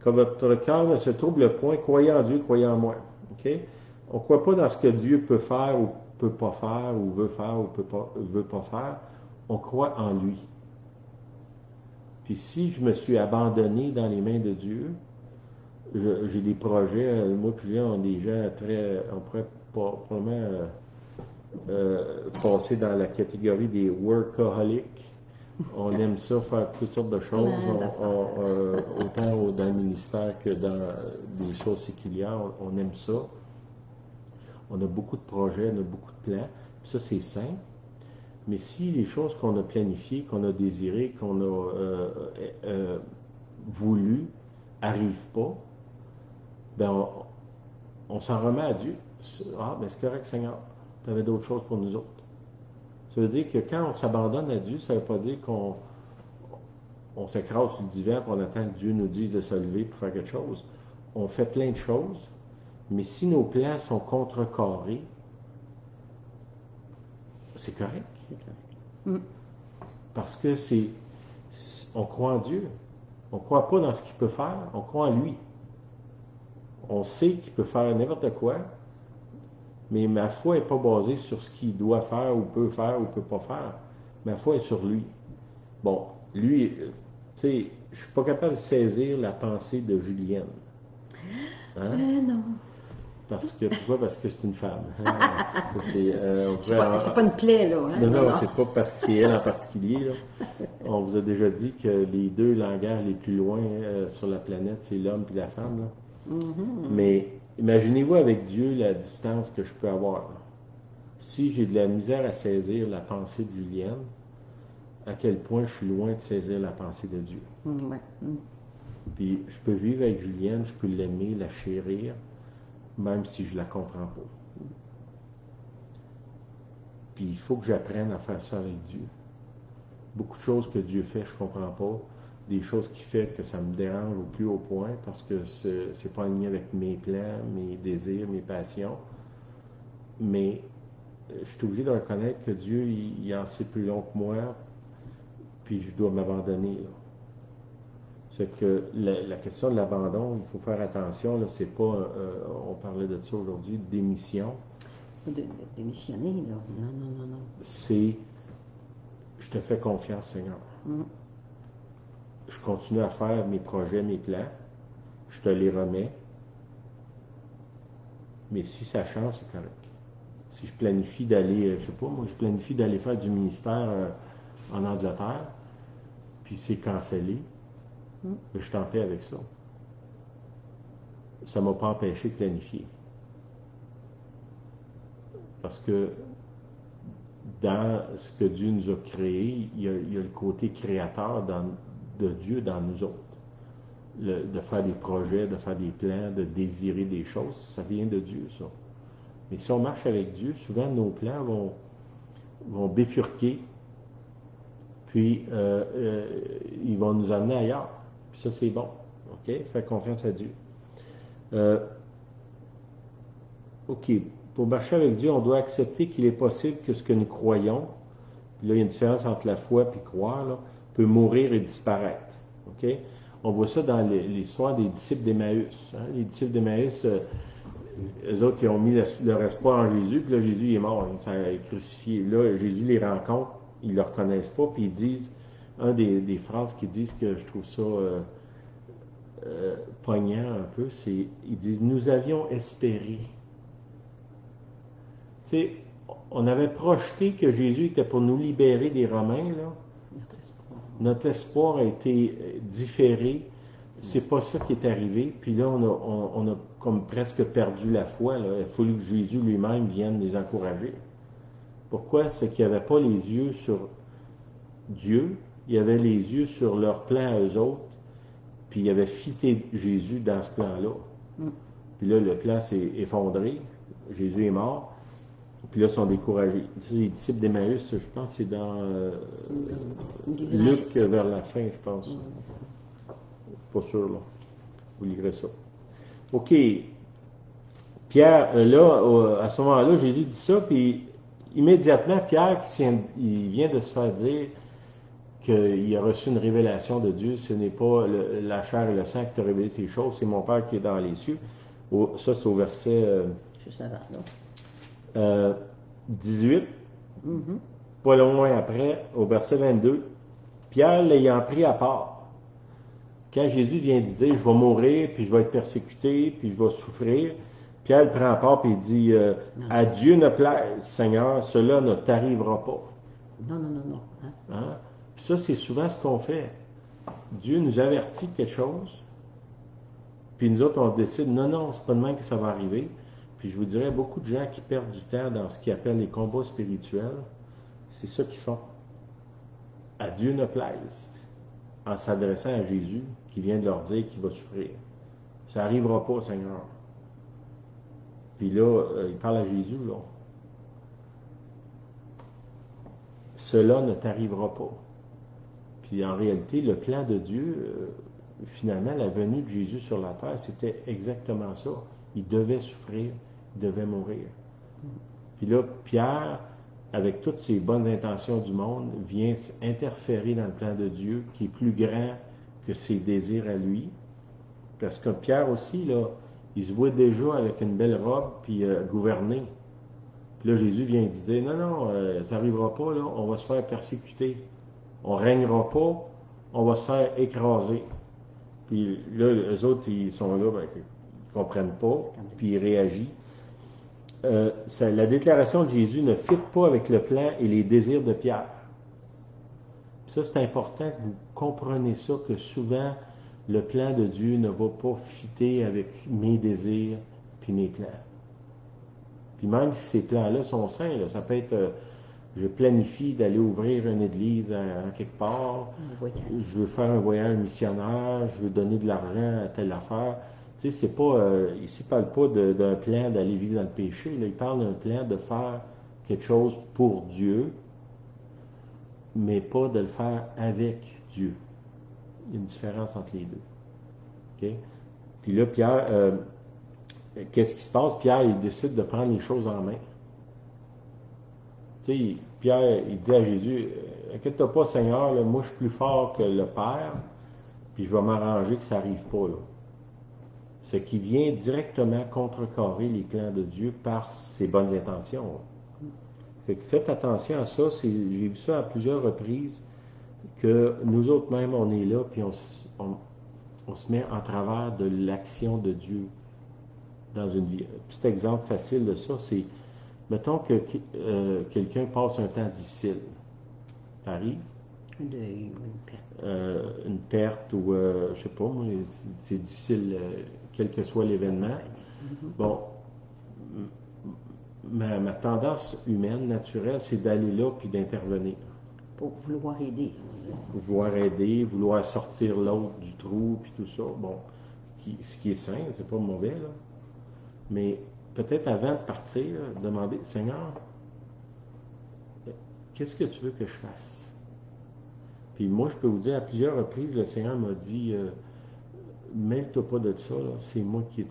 que votre cœur ne se trouble point, croyez en Dieu, croyez en moi. Okay? On ne croit pas dans ce que Dieu peut faire ou peut pas faire, ou veut faire ou veut pas faire. On croit en lui. Puis si je me suis abandonné dans les mains de Dieu, j'ai des projets, moi puis Julien, on est des gens on pourrait probablement passer dans la catégorie des workaholics. On aime ça, faire toutes sortes de choses, autant dans le ministère que dans des choses séculières, on aime ça. On a beaucoup de projets, on a beaucoup de plans, puis ça c'est sain. Mais si les choses qu'on a planifiées, qu'on a désirées, qu'on a voulu, n'arrivent pas, ben on s'en remet à Dieu. Ah, ben c'est correct, Seigneur. Tu avais d'autres choses pour nous autres. Ça veut dire que quand on s'abandonne à Dieu, ça ne veut pas dire qu'on s'écrase sur le divan et on attend que Dieu nous dise de se lever pour faire quelque chose. On fait plein de choses, mais si nos plans sont contrecarrés, c'est correct. Parce que on croit en Dieu. On ne croit pas dans ce qu'il peut faire, on croit en lui. On sait qu'il peut faire n'importe quoi, mais ma foi n'est pas basée sur ce qu'il doit faire ou peut pas faire. Ma foi est sur lui. Bon, lui, tu sais, je suis pas capable de saisir la pensée de Julienne. Hein? Non. Pourquoi? Parce que c'est une femme. Hein? C'est pas une plaie, là. Hein? Non, c'est pas parce que c'est elle en particulier. Là. On vous a déjà dit que les deux langages les plus loin sur la planète, c'est l'homme et la femme. Là. Mais imaginez-vous avec Dieu la distance que je peux avoir. Là. Si j'ai de la misère à saisir la pensée de Julienne, à quel point je suis loin de saisir la pensée de Dieu. Puis je peux vivre avec Julienne, je peux l'aimer, la chérir, même si je ne la comprends pas. Puis il faut que j'apprenne à faire ça avec Dieu. Beaucoup de choses que Dieu fait, je ne comprends pas. Des choses qui font que ça me dérange au plus haut point parce que c'est pas aligné avec mes plans, mes désirs, mes passions. Mais je suis obligé de reconnaître que Dieu, il en sait plus long que moi, puis je dois m'abandonner. Là. C'est que la question de l'abandon, il faut faire attention, là, c'est pas, on parlait de ça aujourd'hui, démission. Démissionner, là. Non. C'est, je te fais confiance, Seigneur. Je continue à faire mes projets, mes plans, je te les remets, Mais si ça change, c'est correct. Si je planifie d'aller, je sais pas, moi, je planifie d'aller faire du ministère en Angleterre, puis c'est cancellé, je suis en paix avec ça. Ça ne m'a pas empêché de planifier. Parce que dans ce que Dieu nous a créé, il y a le côté créateur de Dieu dans nous autres. De faire des projets, de faire des plans, de désirer des choses, ça vient de Dieu, ça. Mais si on marche avec Dieu, souvent nos plans vont bifurquer, puis ils vont nous amener ailleurs. Puis ça, c'est bon. OK? Faire confiance à Dieu. OK. Pour marcher avec Dieu, on doit accepter qu'il est possible que ce que nous croyons, puis là, il y a une différence entre la foi et croire, là, peut mourir et disparaître. OK? On voit ça dans l'histoire des disciples d'Emmaüs. Hein? Les disciples d'Emmaüs, eux autres, ils ont mis leur espoir en Jésus, puis là, Jésus il est mort, il s'est crucifié. Là, Jésus les rencontre, ils ne le reconnaissent pas, puis ils disent, des phrases qu'ils disent que je trouve ça poignant un peu, c'est, ils disent, nous avions espéré. Tu sais, on avait projeté que Jésus était pour nous libérer des Romains, là. Notre espoir a été différé. C'est pas ça qui est arrivé. Puis là, on a comme presque perdu la foi. Là. Il a fallu que Jésus lui-même vienne les encourager. Pourquoi? C'est qu'il n'y avait pas les yeux sur Dieu. Il y avait les yeux sur leur plan à eux autres. Puis il avait fité Jésus dans ce plan-là. Puis là, le plan s'est effondré. Jésus est mort. Puis là, ils sont découragés. Les disciples d'Emmaüs, je pense que c'est dans Luc vers la fin, je pense. Pas sûr, là. Vous lirez ça. OK. Pierre, là, à ce moment-là, Jésus dit ça, puis immédiatement, Pierre, il vient de se faire dire qu'il a reçu une révélation de Dieu. Ce n'est pas la chair et le sang qui t'a révélé ces choses, c'est mon Père qui est dans les cieux. Ça, c'est au verset... Juste avant, là. 18, pas loin après, au verset 22, Pierre l'ayant pris à part, quand Jésus vient de dire, je vais mourir, puis je vais être persécuté, puis je vais souffrir, Pierre le prend à part, puis il dit, à Dieu ne plaise, Seigneur, cela ne t'arrivera pas. Non. Hein? Puis ça, c'est souvent ce qu'on fait. Dieu nous avertit de quelque chose, puis nous autres, on décide, non, c'est pas de même que ça va arriver. Puis je vous dirais, beaucoup de gens qui perdent du temps dans ce qu'ils appellent les combats spirituels, c'est ça qu'ils font. À Dieu ne plaise, en s'adressant à Jésus, qui vient de leur dire qu'il va souffrir. Ça n'arrivera pas, Seigneur. Puis là, il parle à Jésus, là. Cela ne t'arrivera pas. Puis en réalité, le plan de Dieu, finalement, la venue de Jésus sur la terre, c'était exactement ça. Il devait souffrir. Devait mourir. Puis là, Pierre, avec toutes ses bonnes intentions du monde, vient interférer dans le plan de Dieu qui est plus grand que ses désirs à lui. Parce que Pierre aussi, là, il se voit déjà avec une belle robe puis gouverner. Puis là, Jésus vient dire, non, ça n'arrivera pas, là, on va se faire persécuter. On ne régnera pas, on va se faire écraser. Puis là, eux autres, ils sont là, ils ne comprennent pas, puis ils réagissent. La déclaration de Jésus ne fit pas avec le plan et les désirs de Pierre. Ça, c'est important que vous compreniez ça, que souvent, le plan de Dieu ne va pas fitter avec mes désirs puis mes plans. Puis même si ces plans-là sont sains, là, ça peut être, je planifie d'aller ouvrir une église à quelque part, je veux faire un voyage missionnaire, je veux donner de l'argent à telle affaire. Tu sais, c'est pas, ici, il ne parle pas d'un plan d'aller vivre dans le péché, là, il parle d'un plan de faire quelque chose pour Dieu, mais pas de le faire avec Dieu. Il y a une différence entre les deux. Okay? Puis là, Pierre, qu'est-ce qui se passe? Pierre, il décide de prendre les choses en main. Tu sais, Pierre, il dit à Jésus, inquiète-toi pas, Seigneur, là, moi je suis plus fort que le Père, puis je vais m'arranger que ça n'arrive pas, là. Ce qui vient directement contrecarrer les plans de Dieu par ses bonnes intentions. Fait que faites attention à ça. J'ai vu ça à plusieurs reprises, que nous autres même, on est là, puis on se met en travers de l'action de Dieu. dans une vie. Un petit exemple facile de ça, c'est, mettons que quelqu'un passe un temps difficile. Ça arrive. Un deuil ou une perte. Une perte ou, je sais pas, moi, c'est difficile, quel que soit l'événement. Bon, ma tendance humaine, naturelle, c'est d'aller là puis d'intervenir. Pour vouloir aider. Vouloir aider, vouloir sortir l'autre du trou puis tout ça. Bon, ce qui est sain, c'est pas mauvais, là. Mais peut-être avant de partir, demander, Seigneur, qu'est-ce que tu veux que je fasse? Puis moi, je peux vous dire, à plusieurs reprises, le Seigneur m'a dit, mêle-toi pas de ça, là. C'est moi qui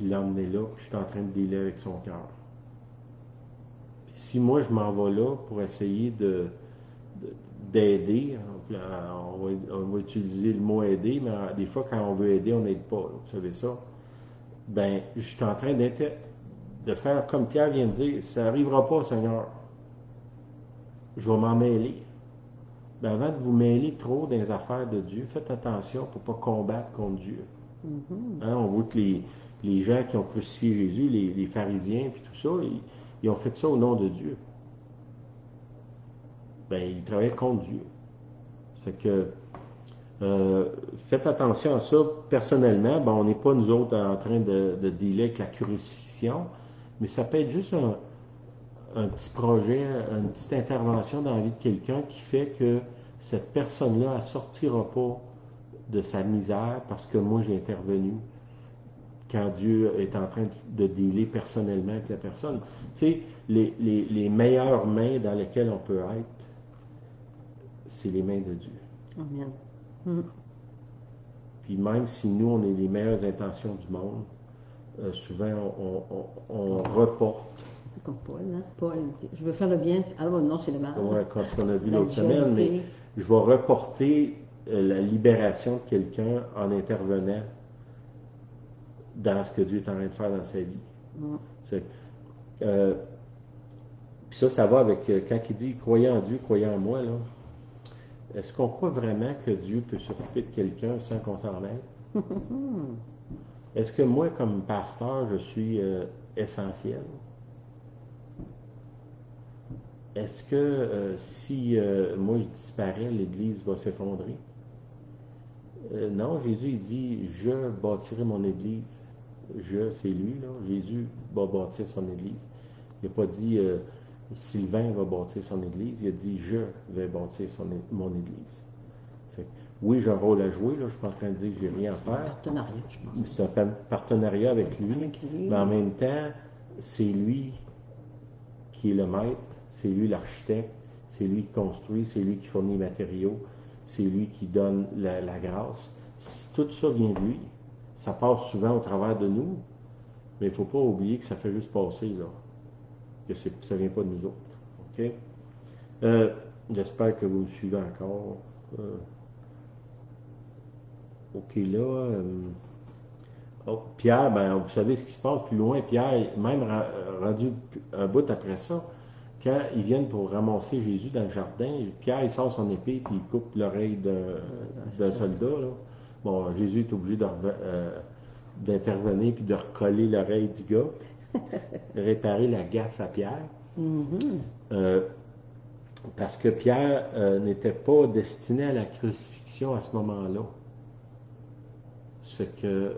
l'ai emmené là, puis je suis en train de dealer avec son cœur. Puis si moi, je m'en vais là pour essayer d'aider, on va utiliser le mot aider, mais des fois, quand on veut aider, on n'aide pas, là, vous savez ça. Ben, je suis en train de faire comme Pierre vient de dire, ça n'arrivera pas, Seigneur. Je vais m'en mêler. Ben, avant de vous mêler trop dans les affaires de Dieu, faites attention pour ne pas combattre contre Dieu. Hein, on voit que les gens qui ont crucifié Jésus, les pharisiens, puis tout ça, ils ont fait ça au nom de Dieu. Ben, ils travaillaient contre Dieu. Ça fait que, faites attention à ça. Personnellement, ben, on n'est pas, nous autres, en train de dealer avec la crucifixion, mais ça peut être juste un petit projet, une petite intervention dans la vie de quelqu'un qui fait que cette personne-là, elle ne sortira pas de sa misère parce que moi, j'ai intervenu quand Dieu est en train de dealer personnellement avec la personne. Tu sais, les meilleures mains dans lesquelles on peut être, c'est les mains de Dieu. Amen. Puis même si nous, on a les meilleures intentions du monde, souvent, on reporte. Comme Paul, hein? Paul dit, je veux faire le bien, alors non, c'est le mal. Oui, comme ce qu'on a vu La l'autre semaine, mais dualité. je vais reporter la libération de quelqu'un en intervenant dans ce que Dieu est en train de faire dans sa vie. Puis ça va avec quand il dit croyez en Dieu, croyez en moi, là. Est-ce qu'on croit vraiment que Dieu peut s'occuper de quelqu'un sans qu'on s'en aide? Est-ce que moi, comme pasteur, je suis essentiel? Est-ce que si moi je disparais, l'Église va s'effondrer? Non, Jésus il dit, je bâtirai mon Église. Je, c'est lui, là. Jésus va bâtir son Église. Il n'a pas dit Sylvain va bâtir son Église, il a dit je vais bâtir mon Église. Fait que, oui, j'ai un rôle à jouer, là, je ne suis pas en train de dire que j'ai rien à faire. Partenariat, je pense. C'est un partenariat avec lui, mais en même temps, c'est lui qui est le maître, c'est lui l'architecte, c'est lui qui construit, c'est lui qui fournit les matériaux, c'est lui qui donne la grâce. Tout ça vient de lui. Ça passe souvent au travers de nous, mais il ne faut pas oublier que ça fait juste passer, là. Que ça ne vient pas de nous autres. OK? J'espère que vous me suivez encore. OK, là. Pierre, ben, vous savez ce qui se passe plus loin. Pierre, même rendu un bout après ça, quand ils viennent pour ramasser Jésus dans le jardin, Pierre, il sort son épée puis il coupe l'oreille d'un soldat. Là. Bon, Jésus est obligé d'intervenir puis de recoller l'oreille du gars, réparer la gaffe à Pierre. Parce que Pierre n'était pas destiné à la crucifixion à ce moment-là. Ça fait que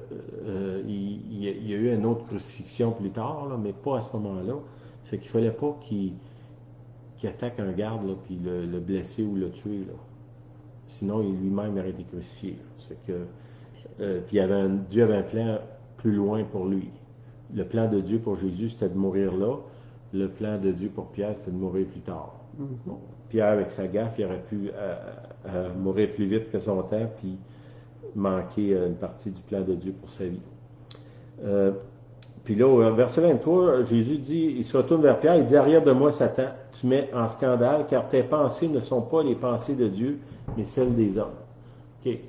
il y a eu une autre crucifixion plus tard, là, mais pas à ce moment-là. Ça fait qu'il fallait pas qu'il attaque un garde là, puis le blesser ou le tuer. Là. Sinon, lui-même aurait été crucifié. Ça fait que puis Dieu avait un plan plus loin pour lui. Le plan de Dieu pour Jésus, c'était de mourir là. Le plan de Dieu pour Pierre, c'était de mourir plus tard. Bon, Pierre, avec sa gaffe, il aurait pu mourir plus vite que son temps, puis manquer une partie du plan de Dieu pour sa vie. Puis là, au verset 23, Jésus dit, il se retourne vers Pierre, il dit, arrière de moi, Satan, tu mets en scandale, car tes pensées ne sont pas les pensées de Dieu, mais celles des hommes. Okay.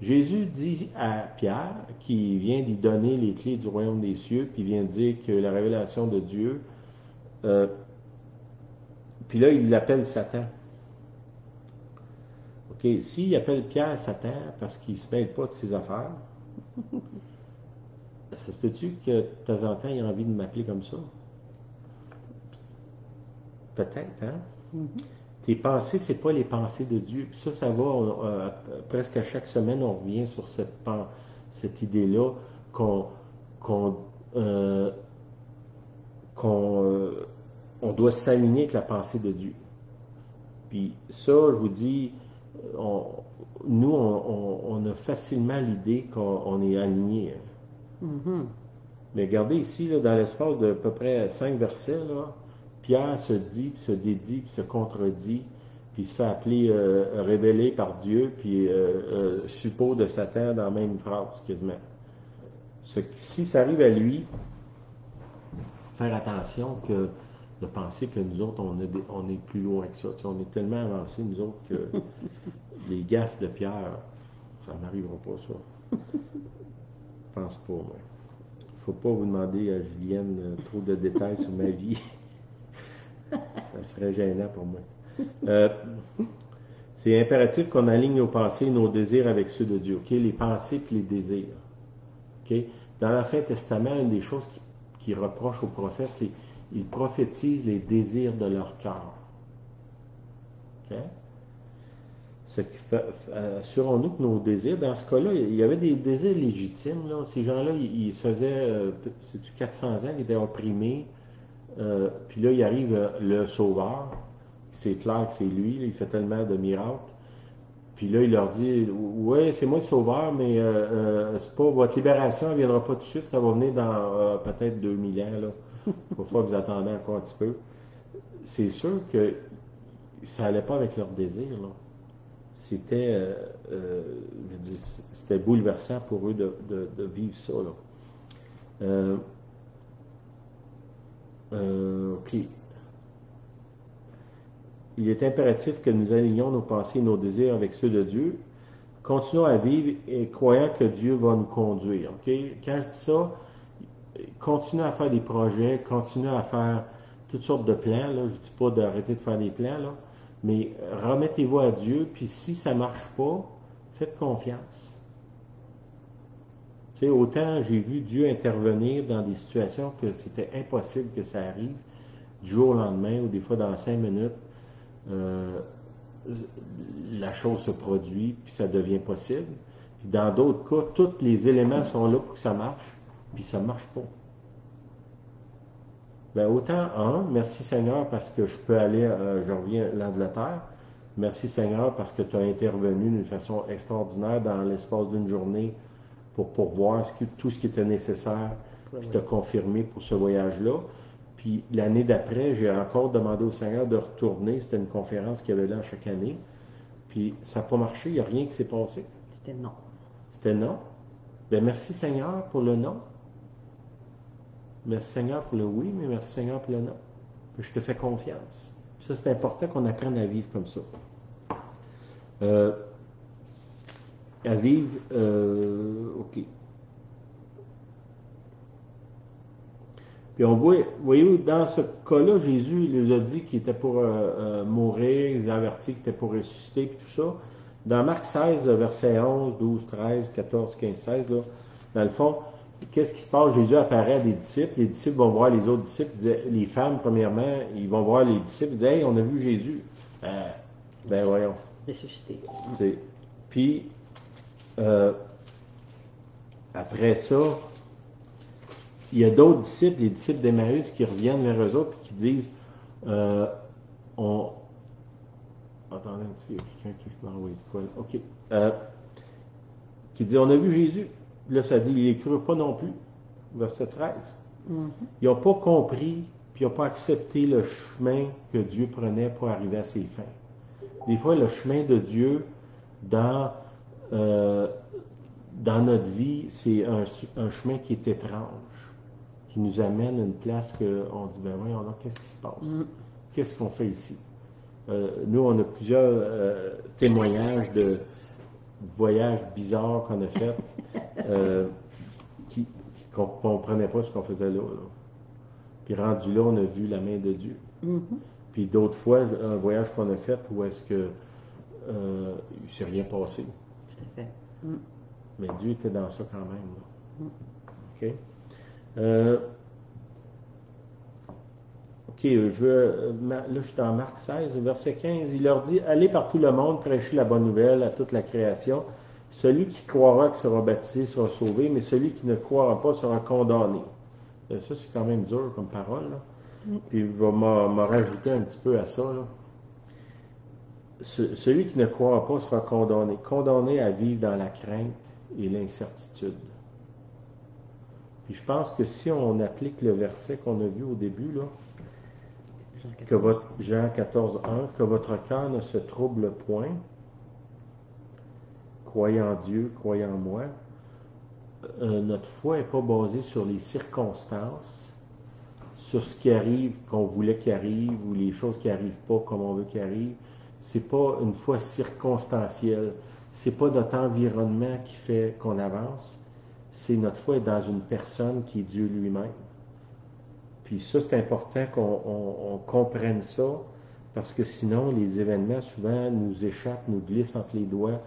Jésus dit à Pierre, qui vient lui donner les clés du royaume des cieux, puis vient dire que la révélation de Dieu, puis là, il l'appelle Satan. OK, s'il appelle Pierre Satan parce qu'il ne se mêle pas de ses affaires, ça se peut-tu que de temps en temps, il a envie de m'appeler comme ça? Peut-être, hein? Mhm. Tes pensées, c'est pas les pensées de Dieu. Puis ça va, presque à chaque semaine, on revient sur cette idée-là qu'on qu'on euh, qu'on, on doit s'aligner avec la pensée de Dieu. Puis ça, je vous dis, on- nous, on a facilement l'idée qu'on est aligné. Mhm. Mais regardez ici, là, dans l'espace de à peu près 5 versets, là, Pierre se dit, puis se dédie, puis se contredit, puis il se fait appeler révélé par Dieu, puis suppôt de Satan dans la même phrase, quasiment. Si ça arrive à lui, faire attention que de penser que nous autres, on est plus loin que ça. Tu sais, on est tellement avancés, nous autres, que les gaffes de Pierre, ça n'arrivera pas, ça. Je pense pas, moi. Faut pas vous demander à Julienne trop de détails sur ma vie. Ça serait gênant pour moi. Euh, c'est impératif qu'on aligne nos pensées et nos désirs avec ceux de Dieu. Ok, les pensées et les désirs. Ok. Dans l'Ancien Testament, une des choses qui reproche aux prophètes, c'est qu'ils prophétisent les désirs de leur cœur. Ok. Assurons-nous que nos désirs, dans ce cas-là, il y avait des désirs légitimes. Là. Ces gens-là, ils se faisaient, c'est-tu 400 ans, ils étaient opprimés. Puis là, il arrive le Sauveur. C'est clair que c'est lui, là, il fait tellement de miracles. Puis là, il leur dit, ouais, c'est moi le Sauveur, mais c'est pas votre libération, elle viendra pas tout de suite, ça va venir dans peut-être 2000 ans. Là. Il va falloir que vous attendez encore un petit peu. C'est sûr que ça allait pas avec leurs désirs. Là. C'était, c'était bouleversant pour eux de vivre ça. Là. OK. Il est impératif que nous alignions nos pensées et nos désirs avec ceux de Dieu. Continuons à vivre et croyant que Dieu va nous conduire. OK? Quand je dis ça, continuez à faire des projets, continuez à faire toutes sortes de plans. Là. Je ne dis pas d'arrêter de faire des plans, là, mais remettez-vous à Dieu, puis si ça ne marche pas, faites confiance. Tu sais, autant j'ai vu Dieu intervenir dans des situations que c'était impossible que ça arrive du jour au lendemain ou des fois dans 5 minutes. Euh, la chose se produit, puis ça devient possible. Puis dans d'autres cas, tous les éléments sont là pour que ça marche, puis ça ne marche pas. Ben autant, merci Seigneur parce que je peux aller, je reviens à l'Angleterre. Merci Seigneur parce que tu as intervenu d'une façon extraordinaire dans l'espace d'une journée pour pourvoir tout ce qui était nécessaire, puis t'as confirmé pour ce voyage-là. Puis l'année d'après, j'ai encore demandé au Seigneur de retourner. C'était une conférence qu'il y avait là chaque année. Puis ça n'a pas marché, il n'y a rien qui s'est passé. C'était non. C'était non. Ben merci Seigneur pour le non. Merci Seigneur pour le oui, mais merci Seigneur pour le non. Puis je te fais confiance. Puis ça, c'est important qu'on apprenne à vivre comme ça. À vivre, OK. Puis on voit, voyez-vous, dans ce cas-là, Jésus il nous a dit qu'il était pour mourir, il nous a averti qu'il était pour ressusciter, puis tout ça. Dans Marc 16, verset 11, 12, 13, 14, 15, 16, là, dans le fond, qu'est-ce qui se passe? Jésus apparaît à des disciples, les disciples vont voir les autres disciples, les femmes, premièrement, ils vont voir les disciples, ils disent, hey, on a vu Jésus. Ben voyons. Ressuscité. Puis, après ça, il y a d'autres disciples, les disciples d'Emmaüs, qui reviennent vers eux autres et qui disent Attendez un petit peu, il y a quelqu'un qui m'a envoyé de quoi là? OK. Qui dit on a vu Jésus. Là, ça dit ils ne crurent pas non plus. Verset 13. Ils n'ont pas compris, puis ils n'ont pas accepté le chemin que Dieu prenait pour arriver à ses fins. Des fois, le chemin de Dieu dans notre vie, c'est un chemin qui est étrange, qui nous amène à une place qu'on dit, ben voyons donc, qu'est-ce qui se passe? Qu'est-ce qu'on fait ici? Nous, on a plusieurs témoignages de voyages bizarres qu'on a fait qu'on ne comprenait pas ce qu'on faisait là. Puis rendu là, on a vu la main de Dieu. Puis d'autres fois, un voyage qu'on a fait où est-ce que il ne s'est rien passé. Tout à fait. Mais Dieu était dans ça quand même. OK? OK, là, je suis dans Marc 16, verset 15. Il leur dit, allez par tout le monde, prêchez la bonne nouvelle à toute la création. Celui qui croira qui sera baptisé sera sauvé, mais celui qui ne croira pas sera condamné. Ça, c'est quand même dur comme parole, là. Puis il va m'en rajouter un petit peu à ça, là. Celui qui ne croira pas sera condamné. Condamné à vivre dans la crainte et l'incertitude. Puis je pense que si on applique le verset qu'on a vu au début, là, Jean 14, 1, que votre cœur ne se trouble point, croyez en Dieu, croyez en moi. Notre foi n'est pas basée sur les circonstances, sur ce qui arrive, qu'on voulait qu'il arrive, ou les choses qui n'arrivent pas comme on veut qu'il arrive. C'est pas une foi circonstancielle. C'est pas notre environnement qui fait qu'on avance. C'est notre foi est dans une personne qui est Dieu lui-même. Puis ça, c'est important qu'on comprenne ça, parce que sinon, les événements, souvent, nous échappent, nous glissent entre les doigts.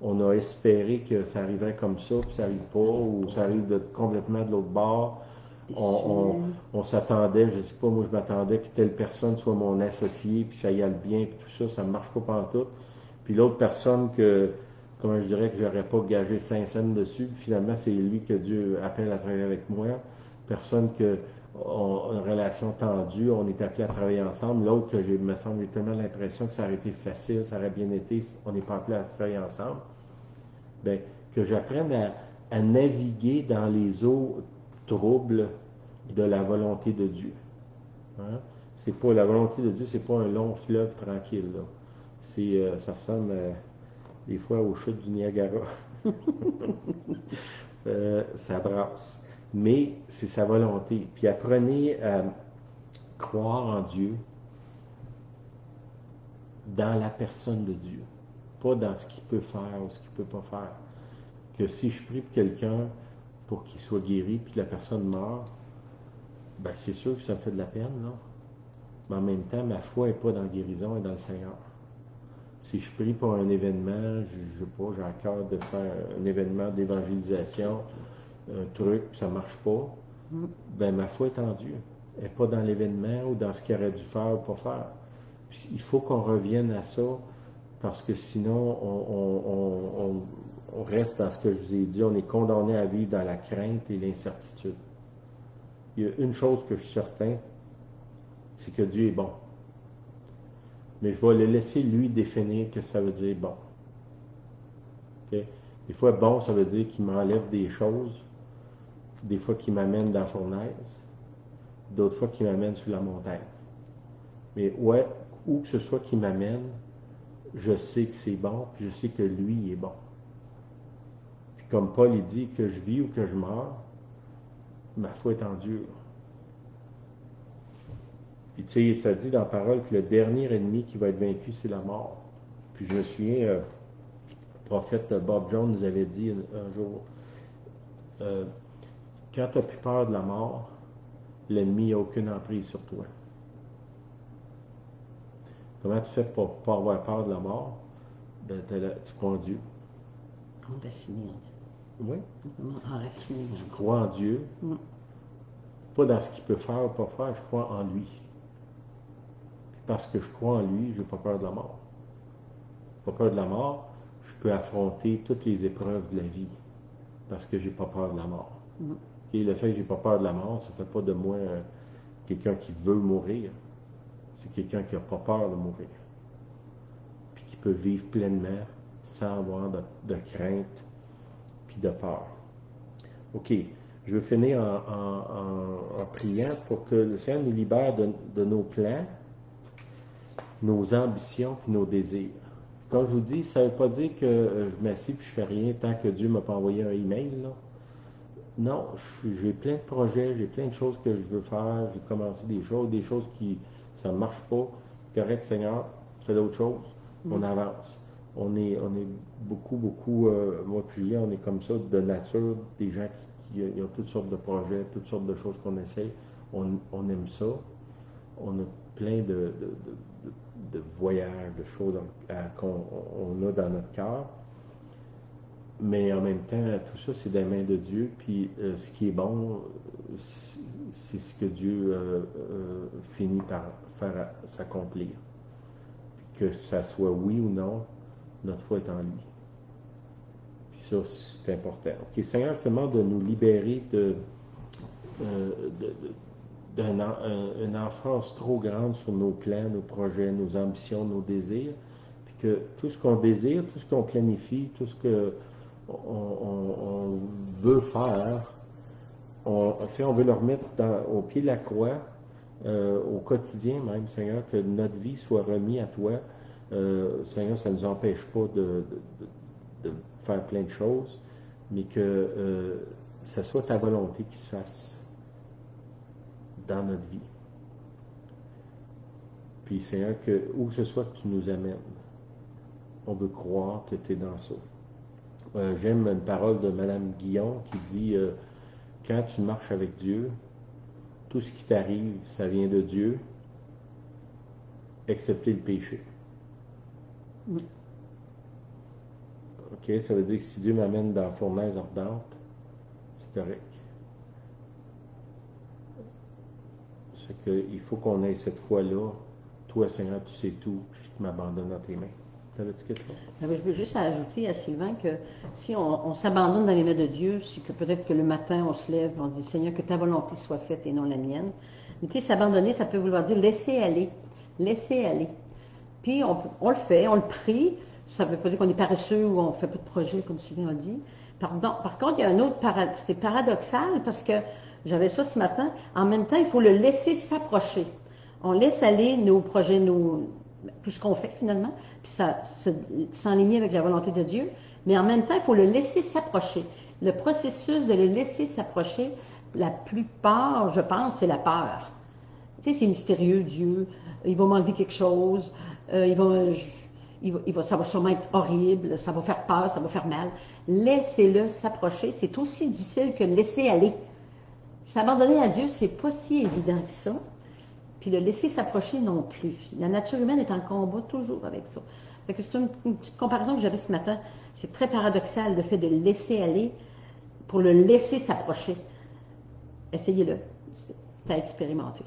On a espéré que ça arriverait comme ça, puis ça n'arrive pas, ou ça arrive complètement de l'autre bord. On s'attendait, je ne sais pas, moi je m'attendais que telle personne soit mon associé, puis ça y aille bien, puis tout ça, ça ne marche pas pantoute. Puis l'autre personne comment je dirais, que j'aurais pas gagé 5 cents dessus, puis finalement c'est lui que Dieu appelle à travailler avec moi. Personne une relation tendue, on est appelé à travailler ensemble. L'autre que me semble, j'ai tellement l'impression que ça aurait été facile, ça aurait bien été, on n'est pas appelé à travailler ensemble. Bien, que j'apprenne à naviguer dans les eaux troubles de la volonté de Dieu. Hein? C'est pas la volonté de Dieu, c'est pas un long fleuve tranquille, là. Ça ressemble des fois aux chutes du Niagara. Ça brasse. Mais c'est sa volonté. Puis apprenez à croire en Dieu dans la personne de Dieu, pas dans ce qu'il peut faire ou ce qu'il ne peut pas faire. Que si je prie pour quelqu'un pour qu'il soit guéri puis que la personne meurt, ben c'est sûr que ça me fait de la peine, là. Mais en même temps, ma foi n'est pas dans la guérison, elle est dans le Seigneur. Si je prie pour un événement, je sais pas, j'ai à cœur de faire un événement d'évangélisation, un truc, puis ça ne marche pas, ben ma foi est en Dieu. Elle n'est pas dans l'événement ou dans ce qu'il aurait dû faire ou pas faire. Puis, il faut qu'on revienne à ça, parce que sinon, on reste dans ce que je vous ai dit, on est condamné à vivre dans la crainte et l'incertitude. Il y a une chose que je suis certain, c'est que Dieu est bon. Mais je vais le laisser lui définir que ça veut dire bon. Okay? Des fois, bon, ça veut dire qu'il m'enlève des choses, des fois qu'il m'amène dans la fournaise, d'autres fois qu'il m'amène sur la montagne. Mais ouais, où que ce soit qu'il m'amène, je sais que c'est bon, puis je sais que lui il est bon. Puis comme Paul il dit que je vis ou que je meurs, ma foi est en Dieu. Puis tu sais, ça dit dans la parole que le dernier ennemi qui va être vaincu, c'est la mort. Puis je me souviens, le prophète Bob Jones nous avait dit un jour, quand tu n'as plus peur de la mort, l'ennemi n'a aucune emprise sur toi. Comment tu fais pour ne pas avoir peur de la mort? Ben, tu crois en Dieu. Enraciné. Oui. Enraciné. Je crois en Dieu. Pas dans ce qu'il peut faire ou pas faire, je crois en lui. Parce que je crois en lui, je n'ai pas peur de la mort. Pas peur de la mort, je peux affronter toutes les épreuves de la vie. Parce que je n'ai pas peur de la mort. Et le fait que je n'ai pas peur de la mort, ça ne fait pas de moi quelqu'un qui veut mourir. C'est quelqu'un qui n'a pas peur de mourir. Puis qui peut vivre pleinement sans avoir de crainte puis de peur. OK. Je veux finir en priant pour que le Seigneur nous libère de nos plans, nos ambitions et nos désirs. Comme je vous dis, ça ne veut pas dire que je m'assieds et je ne fais rien tant que Dieu ne m'a pas envoyé un email, là. Non, j'ai plein de projets, j'ai plein de choses que je veux faire, j'ai commencé des choses qui, ça ne marche pas. Correct, Seigneur, fais d'autres choses, on avance. On est beaucoup, moi et Julien, on est comme ça, de nature, des gens qui ont toutes sortes de projets, toutes sortes de choses qu'on essaie. On aime ça. On a plein de voyages, de choses qu'on a dans notre cœur. mais en même temps, tout ça, c'est des mains de Dieu, puis ce qui est bon, c'est ce que Dieu finit par faire s'accomplir. Que ça soit oui ou non, notre foi est en lui. Puis ça, c'est important. OK, Seigneur, je te demande de nous libérer d'une enfance trop grande sur nos plans, nos projets, nos ambitions, nos désirs, puis que tout ce qu'on désire, tout ce qu'on planifie, tout ce qu'on veut faire, on veut le remettre au pied de la croix, au quotidien même, Seigneur, que notre vie soit remise à toi. Seigneur, ça ne nous empêche pas de faire plein de choses, mais que ce soit ta volonté qui se fasse dans notre vie. Puis, Seigneur, que où que ce soit que tu nous amènes, on veut croire que tu es dans ça. J'aime une parole de Mme Guillon qui dit quand tu marches avec Dieu, tout ce qui t'arrive, ça vient de Dieu, excepté le péché. Oui. OK, ça veut dire que si Dieu m'amène dans la fournaise ardente, c'est correct. C'est qu'il faut qu'on ait cette foi-là. Toi, Seigneur, tu sais tout, je m'abandonne dans tes mains. T'avais-tu quelque chose? Je veux juste ajouter à Sylvain que si on s'abandonne dans les mains de Dieu, c'est que peut-être que le matin, on se lève, on dit, Seigneur, que ta volonté soit faite et non la mienne. Mais tu sais, s'abandonner, ça peut vouloir dire laisser aller. Laisser aller. Puis on le fait, on le prie. Ça ne veut pas dire qu'on est paresseux ou on ne fait pas de projet, comme Sylvain a dit. Par contre, il y a un autre c'est paradoxal parce que j'avais ça ce matin. En même temps, il faut le laisser s'approcher. On laisse aller nos projets, tout ce qu'on fait finalement, puis ça s'enligner avec la volonté de Dieu. Mais en même temps, il faut le laisser s'approcher. Le processus de le laisser s'approcher, la plupart, je pense, c'est la peur. Tu sais, c'est mystérieux, Dieu. Il va m'enlever quelque chose. Ça va sûrement être horrible. Ça va faire peur, ça va faire mal. Laissez-le s'approcher. C'est aussi difficile que laisser aller. S'abandonner à Dieu, c'est pas si évident que ça. Puis le laisser s'approcher non plus. La nature humaine est en combat toujours avec ça. Fait que c'est une petite comparaison que j'avais ce matin. C'est très paradoxal le fait de le laisser aller pour le laisser s'approcher. Essayez-le. C'est à expérimenter.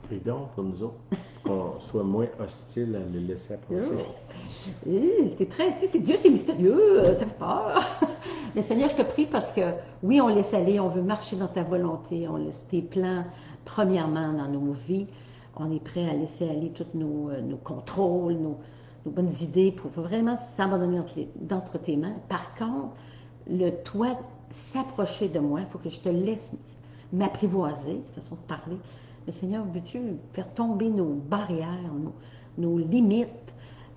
Prie donc pour nous autres, qu'on soit moins hostile à le laisser approcher. C'est très, tu sais, c'est Dieu, c'est mystérieux, ça fait peur. Mais Seigneur, je te prie parce que, oui, on laisse aller, on veut marcher dans ta volonté, on laisse tes plans, premièrement, dans nos vies. On est prêt à laisser aller tous nos contrôles, nos bonnes idées pour vraiment s'abandonner d'entre tes mains. Par contre, toi, s'approcher de moi, il faut que je te laisse m'apprivoiser, cette façon de parler. Mais Seigneur, veux-tu faire tomber nos barrières, nos limites,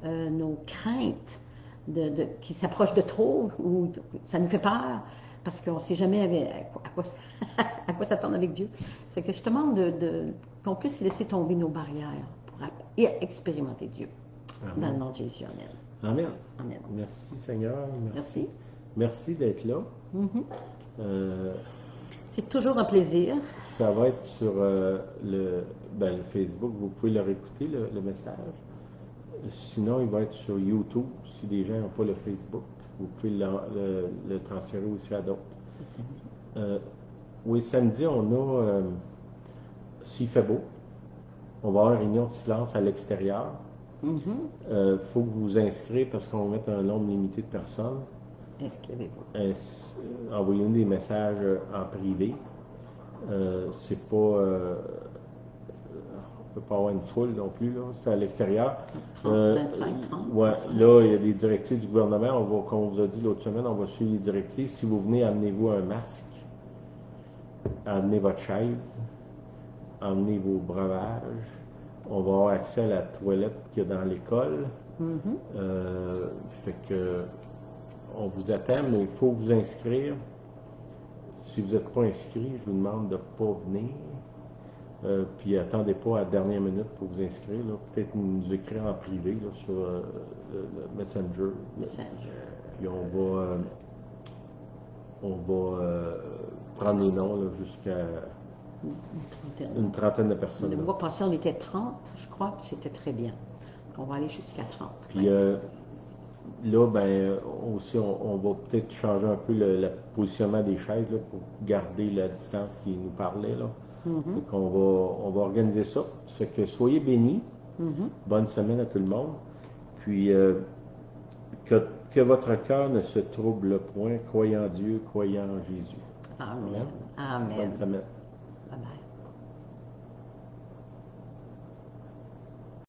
nos craintes qui s'approchent de trop, ou ça nous fait peur, parce qu'on ne sait jamais à quoi s'attendre avec Dieu. C'est que je te demande qu'on puisse laisser tomber nos barrières pour expérimenter Dieu. Amen. Dans le nom de Jésus. Amen. Amen. Amen. Merci Seigneur. Merci. Merci d'être là. C'est toujours un plaisir. Ça va être sur le Facebook. Vous pouvez le réécouter, le message. Sinon, il va être sur YouTube. Si des gens n'ont pas le Facebook, vous pouvez le transférer aussi à d'autres. Oui, samedi, on a, s'il fait beau, on va avoir une réunion de silence à l'extérieur. Faut que vous vous inscrivez parce qu'on va mettre un nombre limité de personnes. Inscrivez-vous. Envoyez-nous des messages en privé. C'est pas... on peut pas avoir une foule non plus, là. C'est à l'extérieur. 25, 30. Ouais, là, il y a des directives du gouvernement. Comme on vous a dit l'autre semaine, on va suivre les directives. Si vous venez, amenez-vous un masque. Amenez votre chaise. Emmenez vos breuvages. On va avoir accès à la toilette qu'il y a dans l'école. Fait que on vous attend, mais il faut vous inscrire. Si vous n'êtes pas inscrit, je vous demande de ne pas venir. Puis attendez pas à la dernière minute pour vous inscrire. Peut-être nous écrire en privé là, sur le Messenger. Puis on va prendre les noms là, jusqu'à une trentaine de personnes. Le mois passé, on était 30, je crois, puis c'était très bien. On va aller jusqu'à 30. Puis là, ben, aussi, on va peut-être changer un peu le positionnement des chaises là, pour garder la distance qu'il nous parlait. Là. Donc, on va organiser ça. Ça fait que soyez bénis. Bonne semaine à tout le monde. Puis, que votre cœur ne se trouble point. Croyez en Dieu, croyez en Jésus. Amen. Bonne semaine.